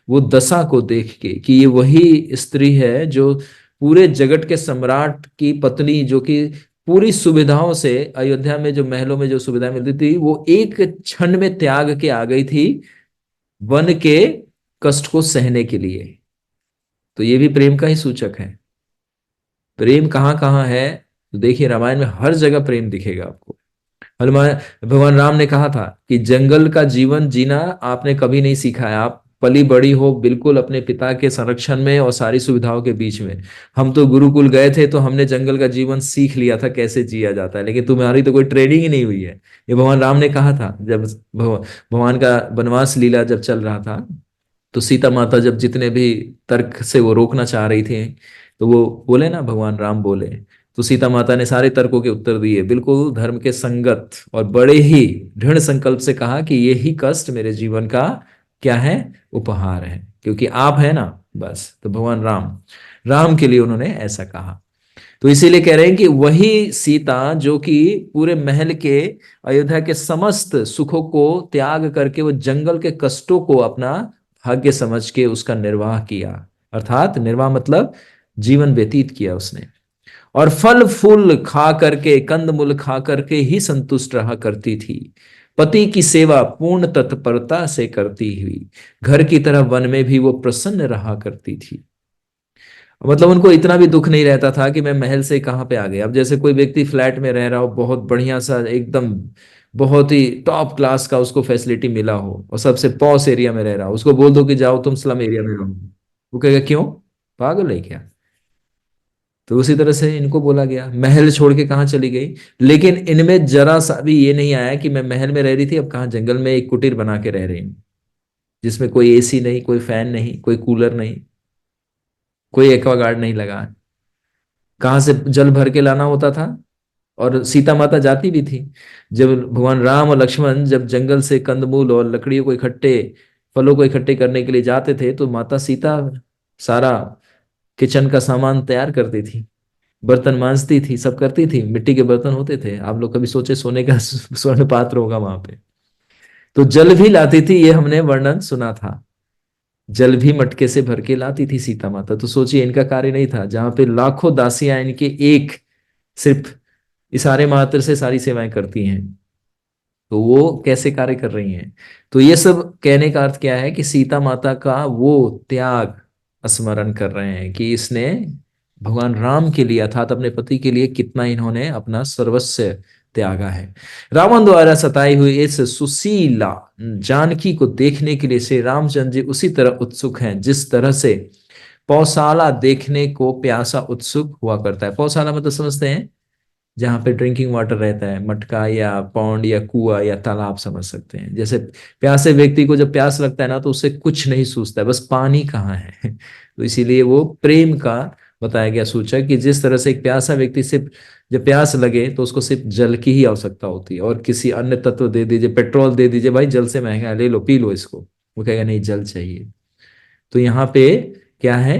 वो दशा को देख के कि ये वही स्त्री है जो पूरे जगत के सम्राट की पत्नी, जो कि पूरी सुविधाओं से अयोध्या में जो महलों में जो सुविधा मिलती थी वो एक क्षण में त्याग के आ गई थी वन के कष्ट को सहने के लिए। तो ये भी प्रेम का ही सूचक है। प्रेम कहाँ कहाँ है? तो देखिए रामायण में हर जगह प्रेम दिखेगा आपको। हनुमान भगवान राम ने कहा था कि जंगल का जीवन जीना आपने कभी नहीं सीखा है। आप पली बड़ी हो बिल्कुल अपने पिता के संरक्षण में और सारी सुविधाओं के बीच में। हम तो गुरुकुल गए थे तो हमने जंगल का जीवन सीख लिया था कैसे जिया जाता है, लेकिन तुम्हारी तो कोई ट्रेनिंग ही नहीं हुई है। ये भगवान राम ने कहा था जब भगवान का वनवास लीला जब चल रहा था। तो सीता माता जब जितने भी तर्क से वो रोकना चाह रही थी, तो वो बोले ना, भगवान राम बोले, तो सीता माता ने सारे तर्कों के उत्तर दिए बिल्कुल धर्म के संगत, और बड़े ही दृढ़ संकल्प से कहा कि ये ही कष्ट मेरे जीवन का क्या है, उपहार है, क्योंकि आप है ना। बस तो भगवान राम, राम के लिए उन्होंने ऐसा कहा। तो इसीलिए कह रहे हैं कि वही सीता जो कि पूरे महल के, अयोध्या के समस्त सुखों को त्याग करके वो जंगल के कष्टों को अपना भाग्य समझ के उसका निर्वाह किया। अर्थात निर्वाह मतलब जीवन व्यतीत किया उसने। और फल फूल खा करके, कंद मूल खा करके ही संतुष्ट रहा करती थी। पति की सेवा पूर्ण तत्परता से करती हुई घर की तरह वन में भी वो प्रसन्न रहा करती थी। मतलब उनको इतना भी दुख नहीं रहता था कि मैं महल से कहाँ पे आ गया। अब जैसे कोई व्यक्ति फ्लैट में रह रहा हो, बहुत बढ़िया सा एकदम, बहुत ही टॉप क्लास का उसको फैसिलिटी मिला हो, और सबसे पॉश एरिया में रह रहा हो, उसको बोल दो कि जाओ तुम स्लम एरिया में रहो, वो कहेगा क्यों, पागल है क्या? तो उसी तरह से इनको बोला गया महल छोड़ के कहाँ चली गई। लेकिन इनमें जरा सा भी ये नहीं आया कि मैं महल में रह रही थी, अब कहाँ जंगल में एक कुटीर बना के रह रही हूँ, जिसमें कोई एसी नहीं, कोई फैन नहीं, कोई कूलर नहीं, कोई एक्वागार्ड नहीं लगा। कहाँ से जल भर के लाना होता था? और सीता माता जाती भी थी। जब भगवान राम और लक्ष्मण जब जंगल से कंदमूल और लकड़ियों को इकट्ठे, फलों को इकट्ठे करने के लिए जाते थे, तो माता सीता सारा किचन का सामान तैयार करती थी, बर्तन मांजती थी, सब करती थी। मिट्टी के बर्तन होते थे, आप लोग कभी सोचे सोने का स्वर्ण पात्र होगा वहां पे। तो जल भी लाती थी, ये हमने वर्णन सुना था। जल भी मटके से भर के लाती थी सीता माता। तो सोचिए इनका कार्य नहीं था, जहां पे लाखों दासियां इनके एक सिर्फ इशारे मात्र से सारी सेवाएं करती हैं, तो वो कैसे कार्य कर रही हैं। तो ये सब कहने का अर्थ क्या है कि सीता माता का वो त्याग स्मरण कर रहे हैं कि इसने भगवान राम के लिए अर्थात अपने पति के लिए कितना इन्होंने अपना सर्वस्व त्यागा है। रावण द्वारा सताई हुई इस सुशीला जानकी को देखने के लिए श्री रामचंद्र जी उसी तरह उत्सुक हैं जिस तरह से पौशाला देखने को प्यासा उत्सुक हुआ करता है। पौशाला मतलब समझते हैं, जहाँ पे ड्रिंकिंग वाटर रहता है, मटका या पौंड या कुआ या तालाब समझ सकते हैं। जैसे प्यासे व्यक्ति को जब प्यास लगता है ना, तो उससे कुछ नहीं सूझता है, बस पानी कहाँ है। तो इसीलिए वो प्रेम का बताया गया सूचक कि जिस तरह से एक प्यासा व्यक्ति सिर्फ जब प्यास लगे तो उसको सिर्फ जल की ही आवश्यकता होती है, और किसी अन्य तत्व दे दीजिए, पेट्रोल दे दीजिए, भाई जल से महंगा है, ले लो पी लो इसको, वो कहेगा नहीं जल चाहिए। तो यहाँ पे क्या है,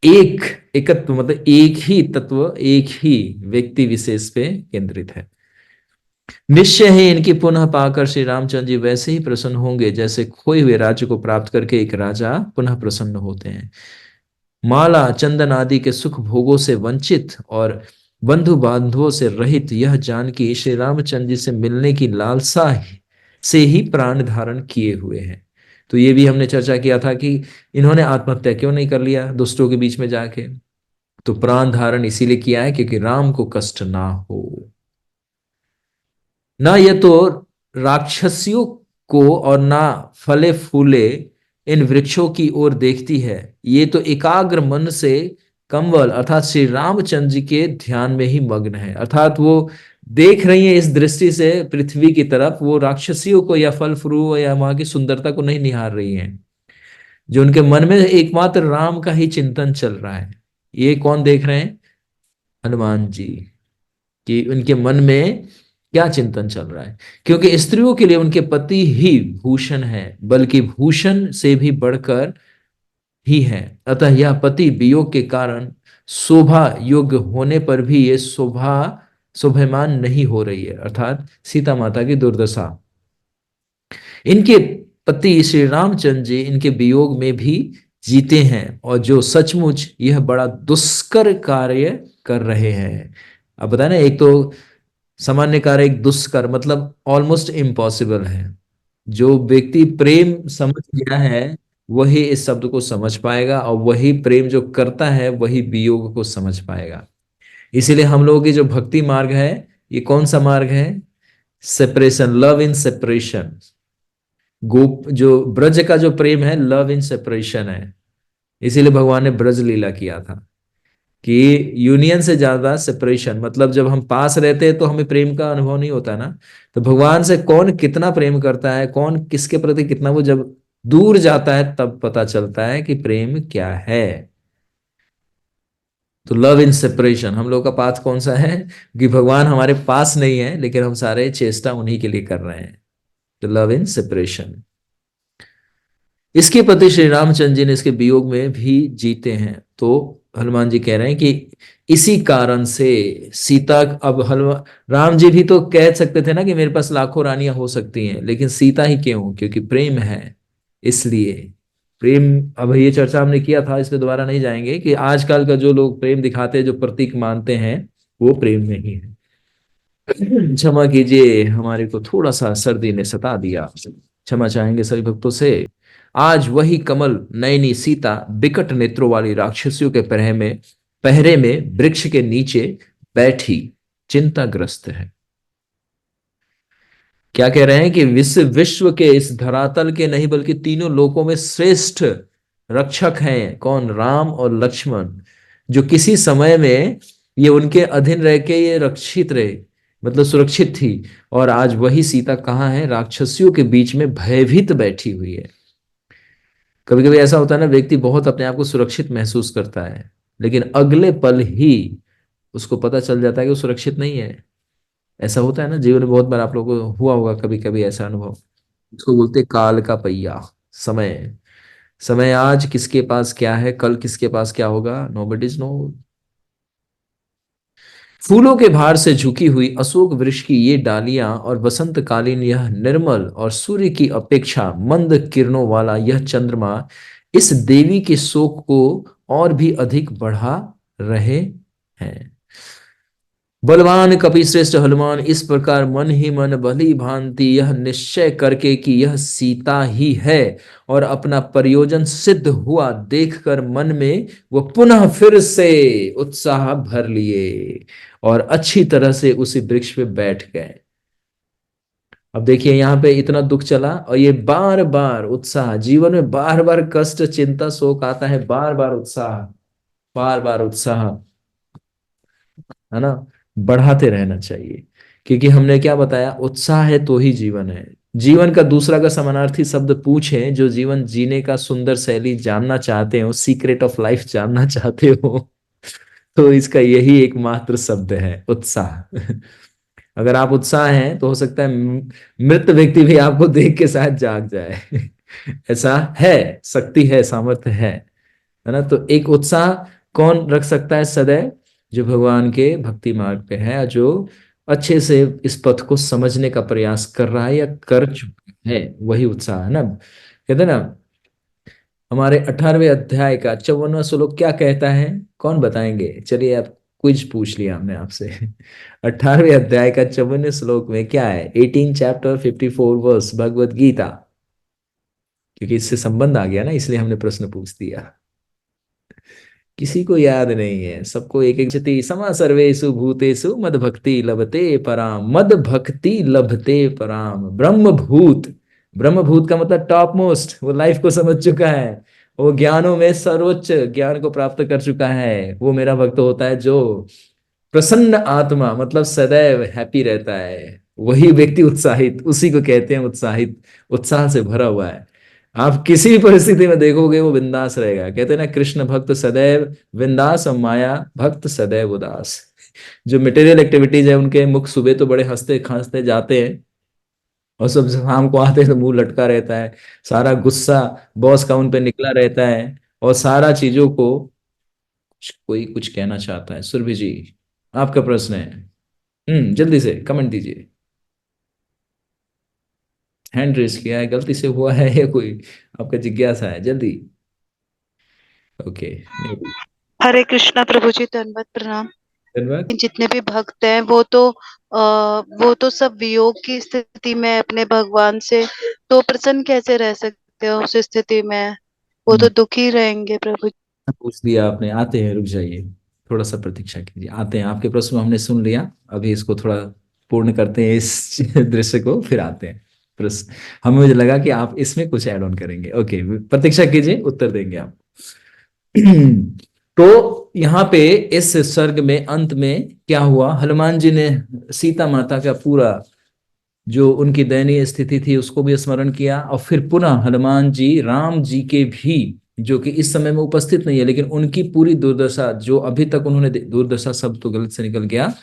एक एकत्व मतलब एक ही तत्व, एक ही व्यक्ति विशेष पे केंद्रित है। निश्चय ही इनकी पुनः पाकर श्री रामचंद्र जी वैसे ही प्रसन्न होंगे जैसे खोए हुए राज्य को प्राप्त करके एक राजा पुनः प्रसन्न होते हैं। माला चंदन आदि के सुख भोगों से वंचित और बंधु बांधवों से रहित यह जानकी श्री रामचंद्र जी से मिलने की लालसा से ही प्राण धारण किए हुए हैं। तो ये भी हमने चर्चा किया था कि इन्होंने आत्महत्या क्यों नहीं कर लिया दुष्टों के बीच में जाके। तो प्राण धारण इसीलिए किया है क्योंकि राम को कष्ट ना हो। ना ये तो राक्षसियों को और ना फले फूले इन वृक्षों की ओर देखती है, ये तो एकाग्र मन से कंवल अर्थात श्री रामचंद्र जी के ध्यान में ही मग्न है। अर्थात वो देख रही है इस दृष्टि से पृथ्वी की तरफ, वो राक्षसियों को या फल फ्रू या वहां की सुंदरता को नहीं निहार रही है। जो उनके मन में एकमात्र राम का ही चिंतन चल रहा है। ये कौन देख रहे हैं? हनुमान जी। कि उनके मन में क्या चिंतन चल रहा है, क्योंकि स्त्रियों के लिए उनके पति ही भूषण है, बल्कि भूषण से भी बढ़कर ही है। अतः यह पति वियोग के कारण शोभा योग्य होने पर भी ये शोभायमान नहीं हो रही है, अर्थात सीता माता की दुर्दशा। इनके पति श्री रामचंद्र जी इनके वियोग में भी जीते हैं, और जो सचमुच यह बड़ा दुष्कर कार्य कर रहे हैं। अब बताए ना, एक तो सामान्य कार्य, एक दुष्कर मतलब ऑलमोस्ट इम्पॉसिबल है। जो व्यक्ति प्रेम समझ गया है, वही इस शब्द को समझ पाएगा, और वही प्रेम जो करता है वही वियोग को समझ पाएगा। इसीलिए हम लोगों की जो भक्ति मार्ग है, ये कौन सा मार्ग है? Separation, love in separation. गोप जो ब्रज का जो प्रेम है, लव इन सेपरेशन है। इसीलिए भगवान ने ब्रज लीला किया था कि यूनियन से ज्यादा सेपरेशन, मतलब जब हम पास रहते हैं तो हमें प्रेम का अनुभव नहीं होता ना। तो भगवान से कौन कितना प्रेम करता है, कौन किसके प्रति कितना, वो जब दूर जाता है तब पता चलता है कि प्रेम क्या है। तो लव इन सेपरेशन हम लोग का पाथ कौन सा है? कि भगवान हमारे पास नहीं है, लेकिन हम सारे चेष्टा उन्हीं के लिए कर रहे हैं। तो लव इन सेपरेशन, इसके प्रति श्री रामचंद्र जी ने इसके वियोग में भी जीते हैं। तो हनुमान जी कह रहे हैं कि इसी कारण से सीता, अब हनुमान राम जी भी तो कह सकते थे ना कि मेरे पास लाखों रानियां हो सकती हैं, लेकिन सीता ही क्यों? क्योंकि प्रेम है, इसलिए प्रेम। अब ये चर्चा हमने किया था, इस पे दोबारा नहीं जाएंगे, कि आजकल का जो लोग प्रेम दिखाते हैं, जो प्रतीक मानते हैं, वो प्रेम नहीं है। क्षमा कीजिए, हमारे को थोड़ा सा सर्दी ने सता दिया, क्षमा चाहेंगे सभी भक्तों से। आज वही कमल नयनी सीता बिकट नेत्रों वाली राक्षसियों के पहरे में वृक्ष के नीचे बैठी चिंताग्रस्त है। क्या कह रहे हैं कि विश्व विश्व के इस धरातल के नहीं बल्कि तीनों लोकों में श्रेष्ठ रक्षक हैं कौन? राम और लक्ष्मण। जो किसी समय में ये उनके अधीन रह के ये रक्षित रहे, मतलब सुरक्षित थी। और आज वही सीता कहाँ है? राक्षसियों के बीच में भयभीत बैठी हुई है। कभी कभी ऐसा होता है ना, व्यक्ति बहुत अपने आप को सुरक्षित महसूस करता है, लेकिन अगले पल ही उसको पता चल जाता है कि वो सुरक्षित नहीं है। ऐसा होता है ना जीवन में, बहुत बार आप लोगों को हुआ होगा कभी कभी ऐसा अनुभव। इसको बोलते हैं काल का पहिया, समय। समय आज किसके पास क्या है, कल किसके पास क्या होगा, नोबडीज नो। फूलों के भार से झुकी हुई अशोक वृक्ष की ये डालियां और वसंतकालीन यह निर्मल और सूर्य की अपेक्षा मंद किरणों वाला यह चंद्रमा इस देवी के शोक को और भी अधिक बढ़ा रहे हैं। बलवान कपिश्रेष्ठ हनुमान इस प्रकार मन ही मन भली भांति यह निश्चय करके कि यह सीता ही है और अपना प्रयोजन सिद्ध हुआ देखकर मन में वो पुनः फिर से उत्साह भर लिए और अच्छी तरह से उसी वृक्ष पे बैठ गए। अब देखिए यहाँ पे इतना दुख चला, और ये बार बार उत्साह, जीवन में बार बार कष्ट चिंता शोक आता है, बार बार उत्साह, बार बार उत्साह, है ना, बढ़ाते रहना चाहिए। क्योंकि हमने क्या बताया, उत्साह है तो ही जीवन है। जीवन का दूसरा का समानार्थी शब्द पूछें, जो जीवन जीने का सुंदर शैली जानना चाहते हो, सीक्रेट ऑफ लाइफ जानना चाहते हो, तो इसका यही एकमात्र शब्द है, उत्साह। अगर आप उत्साह हैं तो हो सकता है मृत व्यक्ति भी आपको देख के शायद जाग जाए। ऐसा है, शक्ति है, सामर्थ्य है ना। तो एक उत्साह कौन रख सकता है सदैव? जो भगवान के भक्ति मार्ग पे है, जो अच्छे से इस पथ को समझने का प्रयास कर रहा है या कर चुका है, वही उत्साह है ना। कहते हैं ना, हमारे 18वें अध्याय का 54वां श्लोक क्या कहता है? कौन बताएंगे? चलिए, आप क्विज पूछ लिया हमने आपसे। 18वें अध्याय का 54वें श्लोक में क्या है? 18 चैप्टर 54 वर्स भगवत गीता। क्योंकि इससे संबंध आ गया ना, इसलिए हमने प्रश्न पूछ दिया। किसी को याद नहीं है, सबको एक एक जति समा सर्वेषु भूतेषु मद भक्ति लभते पराम, मद भक्ति लभते पराम। ब्रह्म भूत, ब्रह्म भूत का मतलब टॉप मोस्ट, वो लाइफ को समझ चुका है, वो ज्ञानों में सर्वोच्च ज्ञान को प्राप्त कर चुका है, वो मेरा भक्त होता है। जो प्रसन्न आत्मा, मतलब सदैव हैप्पी रहता है, वही व्यक्ति उत्साहित, उसी को कहते हैं उत्साहित, उत्साह से भरा हुआ है। आप किसी भी परिस्थिति में देखोगे वो बिंदास रहेगा। कहते हैं ना, कृष्ण भक्त सदैव बिंदास और माया भक्त सदैव उदास। जो मटेरियल एक्टिविटीज है उनके मुख सुबह तो बड़े हंसते खांसते जाते हैं, और सब शाम को आते हैं तो मुंह लटका रहता है, सारा गुस्सा बॉस का उन पे निकला रहता है, और सारा चीजों को कोई कुछ कहना चाहता है। सुरभि जी, आपका प्रश्न है। जल्दी से कमेंट दीजिए। हैंड रेस किया है, गलती से हुआ है या कोई आपका जिज्ञासा है? जल्दी। ओके। हरे कृष्णा प्रभु जी, दंडवत प्रणाम। धन्यवाद। जितने भी भक्त हैं वो तो सब वियोग की स्थिति में अपने भगवान से तो प्रसन्न कैसे रह सकते हो उस स्थिति में? वो तो दुखी रहेंगे प्रभु। पूछ दिया आपने, आते हैं, रुक जाइए, थोड़ा सा प्रतीक्षा कीजिए, आते हैं, आपके प्रश्न हमने सुन लिया, अभी इसको थोड़ा पूर्ण करते हैं इस दृश्य को, फिर आते हैं प्रश्न। हमें मुझे लगा कि आप इसमें कुछ ऐड ऑन करेंगे, ओके, प्रतीक्षा कीजिए, उत्तर देंगे आप। तो यहाँ पे इस सर्ग में अंत में क्या हुआ, हनुमान जी ने सीता माता का पूरा जो उनकी दयनीय स्थिति थी उसको भी स्मरण किया, और फिर पुनः हनुमान जी राम जी के भी, जो कि इस समय में उपस्थित नहीं है, लेकिन उनकी पूरी दुर्दशा जो अभी तक उन्होंने दुर्दशा शब्द तो गलत से निकल गया,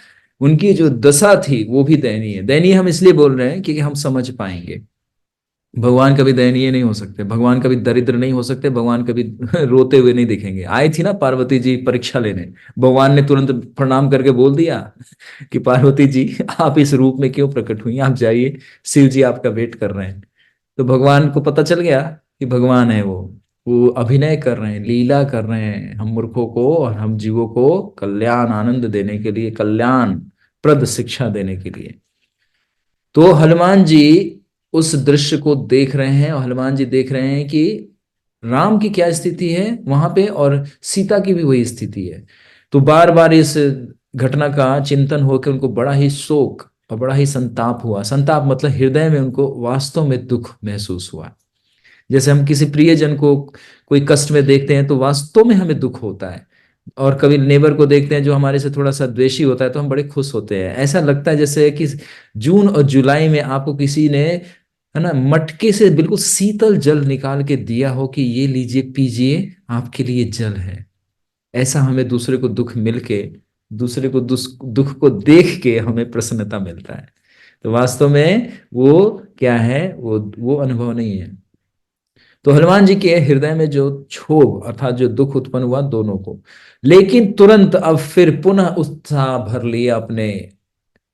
उनकी जो दशा थी वो भी दयनीय है। दयनीय हम इसलिए बोल रहे हैं क्योंकि हम समझ पाएंगे, भगवान कभी दयनीय नहीं हो सकते, भगवान कभी दरिद्र नहीं हो सकते, भगवान कभी रोते हुए नहीं दिखेंगे। आई थी ना पार्वती जी परीक्षा लेने, भगवान ने तुरंत प्रणाम करके बोल दिया कि पार्वती जी आप इस रूप में क्यों प्रकट हुई, आप जाइए, शिव जी आपका वेट कर रहे हैं। तो भगवान को पता चल गया कि भगवान है वो अभिनय कर रहे हैं, लीला कर रहे हैं, हम मूर्खों को और हम जीवों को कल्याण आनंद देने के लिए, कल्याण प्रद शिक्षा देने के लिए। तो हनुमान जी उस दृश्य को देख रहे हैं, और हनुमान जी देख रहे हैं कि राम की क्या स्थिति है वहां पे, और सीता की भी वही स्थिति है। तो बार बार इस घटना का चिंतन होकर उनको बड़ा ही शोक और बड़ा ही संताप हुआ। संताप मतलब हृदय में उनको वास्तव में दुख महसूस हुआ। जैसे हम किसी प्रियजन को कोई कष्ट में देखते हैं तो वास्तव में हमें दुख होता है, और कभी नेबर को देखते हैं जो हमारे से थोड़ा सा द्वेषी होता है तो हम बड़े खुश होते हैं। ऐसा लगता है जैसे कि जून और जुलाई में आपको किसी ने, है ना, मटके से बिल्कुल शीतल जल निकाल के दिया हो कि ये लीजिए पीजिए, आपके लिए जल है। ऐसा हमें दूसरे को दुख मिल के, दूसरे को दुख को देख के हमें प्रसन्नता मिलता है। तो वास्तव में वो क्या है, वो अनुभव नहीं है। तो हनुमान जी के हृदय में जो क्षोभ अर्थात जो दुख उत्पन्न हुआ दोनों को, लेकिन तुरंत अब फिर पुनः उत्साह भर लिया अपने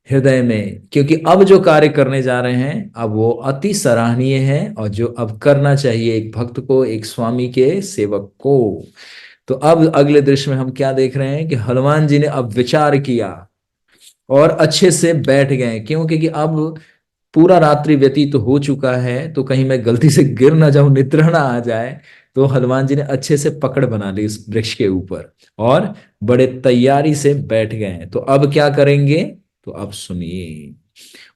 हृदय में, क्योंकि अब जो कार्य करने जा रहे हैं अब वो अति सराहनीय है, और जो अब करना चाहिए एक भक्त को, एक स्वामी के सेवक को। तो अब अगले दृश्य में हम क्या देख रहे हैं कि हनुमान जी ने अब विचार किया और अच्छे से बैठ गए। क्यों? क्योंकि अब पूरा रात्रि व्यतीत तो हो चुका है, तो कहीं मैं गलती से गिर ना जाऊं, निद्रा ना आ जाए। तो हनुमान जी ने अच्छे से पकड़ बना ली इस वृक्ष के ऊपर, और बड़े तैयारी से बैठ गए हैं। तो अब क्या करेंगे, तो अब सुनिए।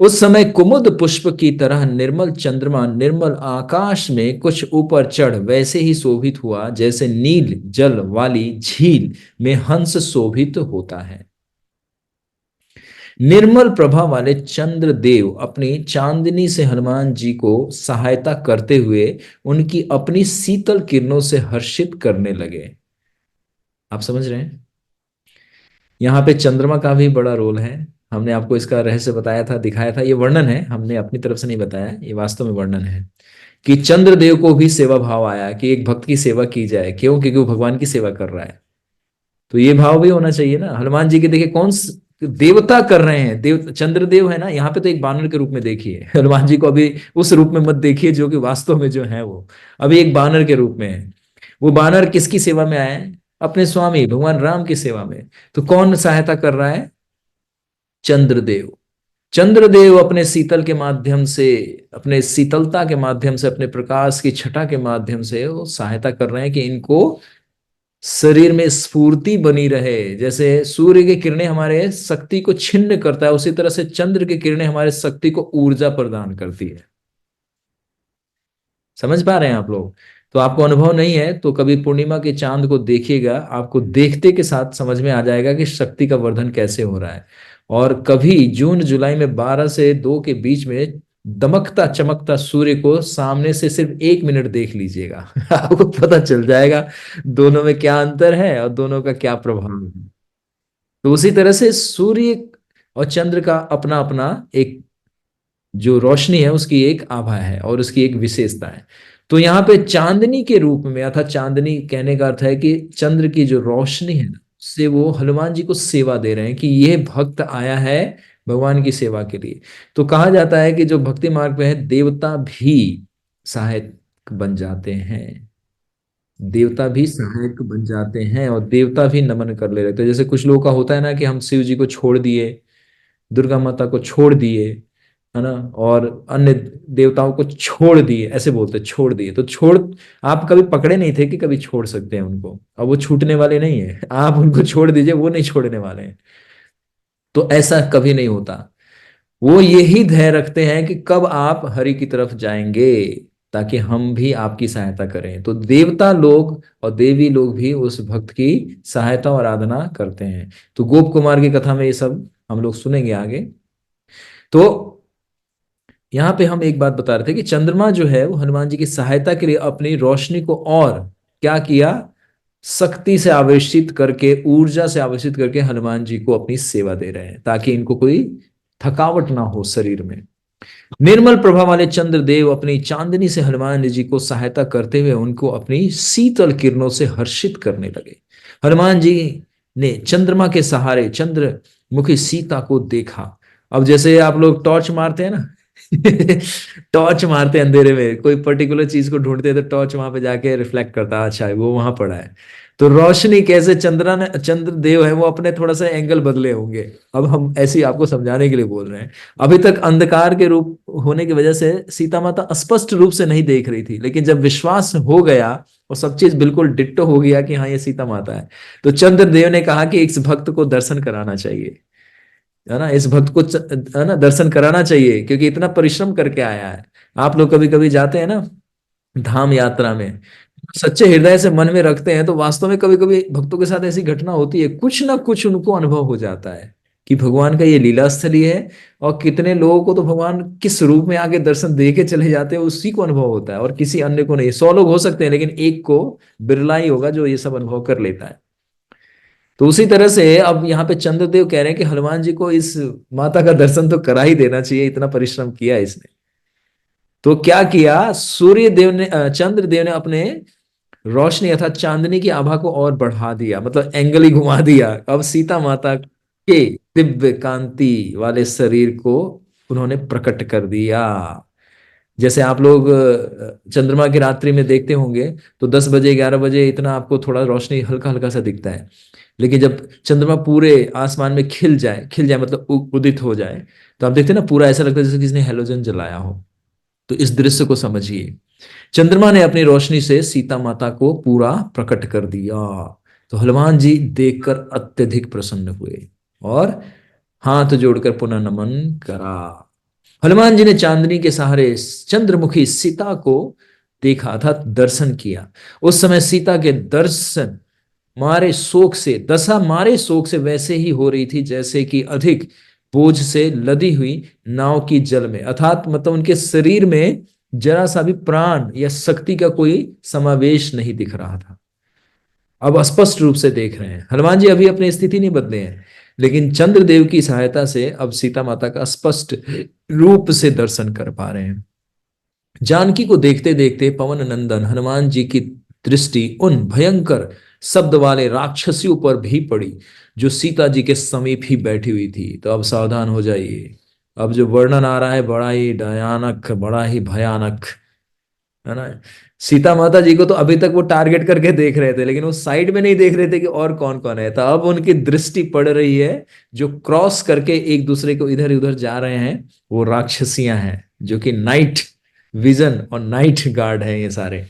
उस समय कुमुद पुष्प की तरह निर्मल चंद्रमा निर्मल आकाश में कुछ ऊपर चढ़ वैसे ही शोभित हुआ जैसे नील जल वाली झील में हंस शोभित होता है। निर्मल प्रभा वाले चंद्रदेव अपनी चांदनी से हनुमान जी को सहायता करते हुए उनकी अपनी शीतल किरणों से हर्षित करने लगे। आप समझ रहे हैं, यहाँ पे चंद्रमा का भी बड़ा रोल है। हमने आपको इसका रहस्य बताया था, दिखाया था, ये वर्णन है, हमने अपनी तरफ से नहीं बताया, ये वास्तव में वर्णन है कि चंद्रदेव को भी सेवा भाव आया कि एक भक्त की सेवा की जाए। क्यों? क्योंकि वो भगवान की सेवा कर रहा है। तो ये भाव भी होना चाहिए ना। हनुमान जी के देखिए देवता कर रहे हैं, चंद्रदेव है ना, यहाँ पे तो एक बानर के रूप में देखिए हनुमान जी को, अभी उस रूप में मत देखिए जो कि वास्तव में जो है वो अभी एक बानर के रूप में है। वो बानर किसकी सेवा में आया है? अपने स्वामी भगवान राम की सेवा में। तो कौन सहायता कर रहा है? चंद्रदेव। चंद्रदेव अपने शीतल के माध्यम से, अपने शीतलता के माध्यम से, अपने प्रकाश की छटा के माध्यम से वो सहायता कर रहे हैं कि इनको शरीर में स्फूर्ति बनी रहे। जैसे सूर्य की किरणें हमारे शक्ति को छिन्न करता है, उसी तरह से चंद्र की किरणें हमारे शक्ति को ऊर्जा प्रदान करती है। समझ पा रहे हैं आप लोग? तो आपको अनुभव नहीं है तो कभी पूर्णिमा के चांद को देखिएगा, आपको देखते के साथ समझ में आ जाएगा कि शक्ति का वर्धन कैसे हो रहा है। और कभी जून जुलाई में 12 से 2 के बीच में दमकता चमकता सूर्य को सामने से सिर्फ 1 मिनट देख लीजिएगा आपको पता चल जाएगा दोनों में क्या अंतर है और दोनों का क्या प्रभाव है। तो उसी तरह से सूर्य और चंद्र का अपना अपना एक जो रोशनी है उसकी एक आभा है और उसकी एक विशेषता है। तो यहाँ पे चांदनी के रूप में, अर्थात चांदनी कहने का अर्थ है कि चंद्र की जो रोशनी है उससे वो हनुमान जी को सेवा दे रहे हैं कि यह भक्त आया है भगवान की सेवा के लिए। तो कहा जाता है कि जो भक्ति मार्ग पे है देवता भी सहायक बन जाते हैं, देवता भी सहायक बन जाते हैं और देवता भी नमन कर ले रहे। तो जैसे कुछ लोगों का होता है ना कि हम शिव जी को छोड़ दिए, दुर्गा माता को छोड़ दिए, है ना, और अन्य देवताओं को छोड़ दिए, ऐसे बोलते छोड़ दिए, तो छोड़, आप कभी पकड़े नहीं थे कि कभी छोड़ सकते हैं उनको, अब वो छूटने वाले नहीं है, आप उनको छोड़ दीजिए, वो नहीं छोड़ने वाले हैं। तो ऐसा कभी नहीं होता। वो यही धैर्य रखते हैं कि कब आप हरि की तरफ जाएंगे, ताकि हम भी आपकी सहायता करें। तो देवता लोग और देवी लोग भी उस भक्त की सहायता और आराधना करते हैं। तो गोप कुमार की कथा में ये सब हम लोग सुनेंगे आगे। तो यहाँ पे हम एक बात बता रहे थे कि चंद्रमा जो है वो हनुमान जी की सहायता के लिए अपनी रोशनी को और क्या किया, शक्ति से आवेशित करके, ऊर्जा से आवेशित करके हनुमान जी को अपनी सेवा दे रहे हैं, ताकि इनको कोई थकावट ना हो शरीर में। निर्मल प्रभा वाले चंद्रदेव अपनी चांदनी से हनुमान जी को सहायता करते हुए उनको अपनी शीतल किरणों से हर्षित करने लगे। हनुमान जी ने चंद्रमा के सहारे चंद्रमुखी सीता को देखा। अब जैसे आप लोग टॉर्च मारते हैं ना, टॉर्च मारते हैं अंधेरे में, कोई पर्टिकुलर चीज को ढूंढते हैं तो टॉर्च वहां पे जाके रिफ्लेक्ट करता है, अच्छा है वो वहां पड़ा है। तो रोशनी कैसे चंद्रदेव है वो अपने थोड़ा सा एंगल बदले होंगे, अब हम ऐसे ही आपको समझाने के लिए बोल रहे हैं। अभी तक अंधकार के रूप होने की वजह से सीता माता स्पष्ट रूप से नहीं देख रही थी, लेकिन जब विश्वास हो गया और सब चीज बिल्कुल डिट्टो हो गया कि हाँ ये सीता माता है, तो चंद्रदेव ने कहा कि इस भक्त को दर्शन कराना चाहिए, है ना, इस भक्त को है ना दर्शन कराना चाहिए, क्योंकि इतना परिश्रम करके आया है। आप लोग कभी कभी जाते हैं ना धाम यात्रा में, सच्चे हृदय से मन में रखते हैं, तो वास्तव में कभी कभी भक्तों के साथ ऐसी घटना होती है, कुछ ना कुछ उनको अनुभव हो जाता है कि भगवान का ये लीला स्थली है। और कितने लोगों को तो भगवान किस रूप में आके दर्शन दे के चले जाते हैं, उसी को अनुभव होता है, और किसी अन्य को नहीं। 100 लोग हो सकते हैं, लेकिन एक को, बिरला ही होगा जो ये सब अनुभव कर लेता है। तो उसी तरह से अब यहाँ पे चंद्रदेव कह रहे हैं कि हनुमान जी को इस माता का दर्शन तो करा ही देना चाहिए, इतना परिश्रम किया इसने। तो क्या किया, सूर्य देव ने चंद्र देव ने अपने रोशनी अर्थात चांदनी की आभा को और बढ़ा दिया, मतलब एंगल ही घुमा दिया। अब सीता माता के दिव्य कांति वाले शरीर को उन्होंने प्रकट कर दिया। जैसे आप लोग चंद्रमा की रात्रि में देखते होंगे, तो 10 बजे 11 बजे इतना आपको थोड़ा रोशनी हल्का हल्का सा दिखता है, लेकिन जब चंद्रमा पूरे आसमान में खिल जाए मतलब उदित हो जाए, तो आप देखते हैं ना पूरा ऐसा लगता है जैसे किसी ने हेलोजन जलाया हो। तो इस दृश्य को समझिए, चंद्रमा ने अपनी रोशनी से सीता माता को पूरा प्रकट कर दिया। तो हनुमान जी देखकर अत्यधिक प्रसन्न हुए और हाथ जोड़कर पुनः नमन करा। हनुमान जी ने चांदनी के सहारे चंद्रमुखी सीता को देखा अर्थात दर्शन किया। उस समय सीता के दर्शन मारे शोक से, दशा मारे शोक से वैसे ही हो रही थी जैसे कि अधिक बोझ से लदी हुई नाव की जल में, अर्थात मतलब उनके शरीर में जरा सा भी प्राण या शक्ति का कोई समावेश नहीं दिख रहा था। अब स्पष्ट रूप से देख रहे हैं हनुमान जी, अभी अपनी स्थिति नहीं बदले हैं, लेकिन चंद्रदेव की सहायता से अब सीता माता का स्पष्ट रूप से दर्शन कर पा रहे हैं। जानकी को देखते देखते पवन नंदन हनुमान जी की दृष्टि उन भयंकर शब्द वाले राक्षसियों पर भी पड़ी जो सीता जी के समीप ही बैठी हुई थी। तो अब सावधान हो जाइए, अब जो वर्णन आ रहा है बड़ा ही भयानक, बड़ा ही भयानक, है ना। सीता माता जी को तो अभी तक वो टारगेट करके देख रहे थे, लेकिन वो साइड में नहीं देख रहे थे कि और कौन कौन है। तो अब उनकी दृष्टि पड़ रही है, जो क्रॉस करके एक दूसरे को इधर उधर जा रहे हैं, वो राक्षसियां हैं, जो कि नाइट विजन और नाइट गार्ड है ये सारे।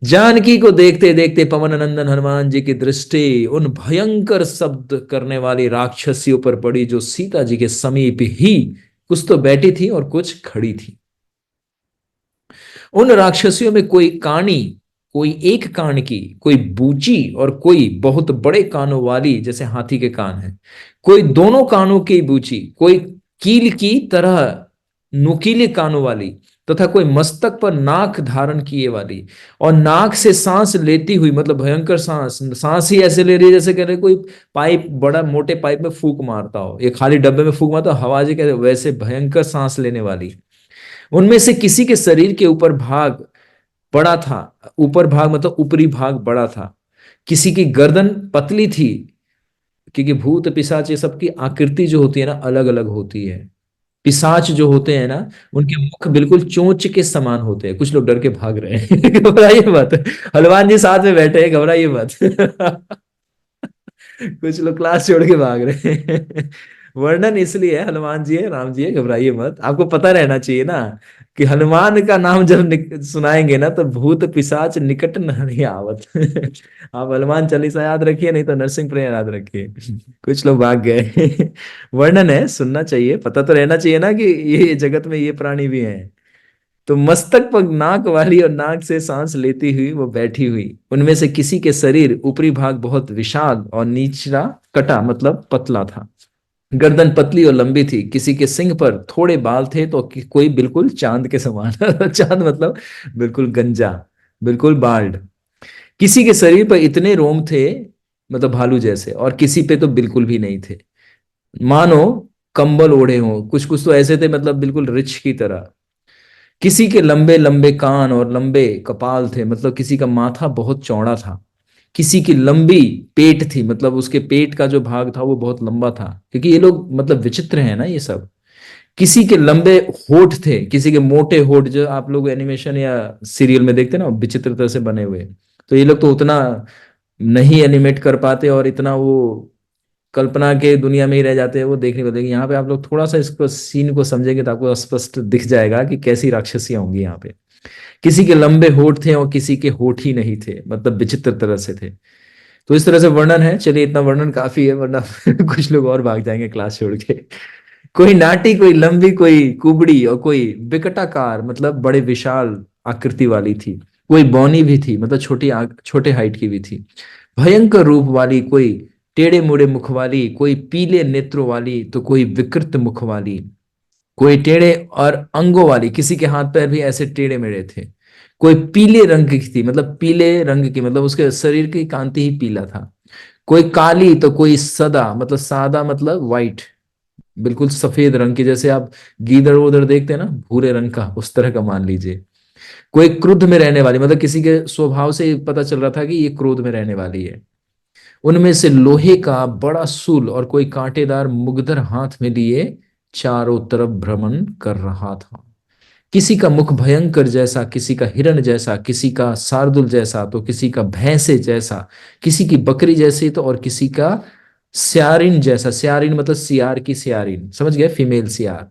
जानकी को देखते देखते पवन नंदन हनुमान जी की दृष्टि उन भयंकर शब्द करने वाली राक्षसियों पर पड़ी जो सीता जी के समीप ही कुछ तो बैठी थी और कुछ खड़ी थी। उन राक्षसियों में कोई कानी, कोई एक कान की, कोई बूची और कोई बहुत बड़े कानों वाली जैसे हाथी के कान हैं, कोई दोनों कानों की बूची, कोई कील की तरह नुकीले कानों वाली, तथा कोई मस्तक पर नाक धारण किए वाली और नाक से सांस लेती हुई, मतलब भयंकर सांस, सांस ही ऐसे ले रही है जैसे कह रहे कोई पाइप, बड़ा मोटे पाइप में फूंक मारता हो, ये खाली डब्बे में फूंक मारता हो हवा जी कहते, वैसे भयंकर सांस लेने वाली। उनमें से किसी के शरीर के ऊपर भाग बड़ा था, ऊपर भाग मतलब ऊपरी भाग बड़ा था, किसी की गर्दन पतली थी, क्योंकि भूत पिशाच ये सब की आकृति जो होती है ना अलग अलग होती है। पिशाच जो होते हैं ना, उनके मुख बिल्कुल चोंच के समान होते हैं। कुछ लोग डर के भाग रहे हैं घबराइए मत, हनुमान जी साथ में बैठे हैं, घबराइए मत कुछ लोग क्लास छोड़ के भाग रहे हैं वर्णन इसलिए है, हनुमान जी है, राम जी है, घबराइए मत। आपको पता रहना चाहिए ना कि हनुमान का नाम जब सुनाएंगे ना तो भूत पिशाच निकट नहीं आवत। आप हनुमान चालीसा याद रखिए, नहीं तो नरसिंह प्रेम याद रखिए। कुछ लोग भाग गए। वर्णन है, सुनना चाहिए, पता तो रहना चाहिए ना कि ये जगत में ये प्राणी भी हैं। तो मस्तक पर नाक वाली और नाक से सांस लेती हुई वो बैठी हुई, उनमें से किसी के शरीर ऊपरी भाग बहुत विशाल और निचला कटा मतलब पतला था। गर्दन पतली और लंबी थी, किसी के सिंग पर थोड़े बाल थे तो कोई बिल्कुल चांद के समान। चांद मतलब बिल्कुल गंजा, बिल्कुल बाल्ड। किसी के शरीर पर इतने रोम थे मतलब भालू जैसे, और किसी पे तो बिल्कुल भी नहीं थे, मानो कंबल ओढ़े हों। कुछ कुछ तो ऐसे थे मतलब बिल्कुल रिच की तरह। किसी के लंबे लंबे कान और लंबे कपाल थे, मतलब किसी का माथा बहुत चौड़ा था। किसी की लंबी पेट थी, मतलब उसके पेट का जो भाग था वो बहुत लंबा था, क्योंकि ये लोग मतलब विचित्र हैं ना ये सब। किसी के लंबे होठ थे, किसी के मोटे होठ, जो आप लोग एनिमेशन या सीरियल में देखते हैं ना विचित्र तरह से बने हुए। तो ये लोग तो उतना नहीं एनिमेट कर पाते और इतना वो कल्पना के दुनिया में ही रह जाते हैं, वो देखने को देखेंगे। यहाँ पे आप लोग थोड़ा सा इसको सीन को समझेंगे तो आपको स्पष्ट दिख जाएगा कि कैसी राक्षसियां होंगी यहाँ पे। किसी के लंबे होठ थे और किसी के होठ ही नहीं थे, मतलब विचित्र तरह से थे। तो इस तरह से वर्णन है। चलिए इतना वर्णन काफी है, वरना कुछ लोग और भाग जाएंगे क्लास छोड़ के। कोई नाटी, कोई लंबी, कोई कुबड़ी और कोई विकटाकार मतलब बड़े विशाल आकृति वाली थी। कोई बौनी भी थी, मतलब छोटे हाइट की भी थी। भयंकर रूप वाली, कोई टेढ़े मुड़े मुख वाली, कोई पीले नेत्रों वाली तो कोई विकृत मुख वाली, कोई टेढ़े और अंगों वाली, किसी के हाथ पैर भी ऐसे टेढ़े मेढ़े थे। कोई पीले रंग की थी, मतलब पीले रंग की मतलब उसके शरीर की कांति ही पीला था। कोई काली तो कोई सदा, मतलब सादा मतलब वाइट, बिल्कुल सफेद रंग की, जैसे आप गीदड़ उधर देखते हैं ना भूरे रंग का, उस तरह का मान लीजिए। कोई क्रुद्ध में रहने वाली, मतलब किसी के स्वभाव से पता चल रहा था कि ये क्रोध में रहने वाली है। उनमें से लोहे का बड़ा शूल और कोई कांटेदार मुगदर हाथ में लिए चारों तरफ भ्रमण कर रहा था। किसी का मुख भयंकर जैसा, किसी का हिरण जैसा, किसी का शार्दुल जैसा तो किसी का भैंसे जैसा, किसी की बकरी जैसी तो और किसी का स्यारिन जैसा। स्यारिन मतलब सियार की स्यारिन, समझ गए, फीमेल सियार।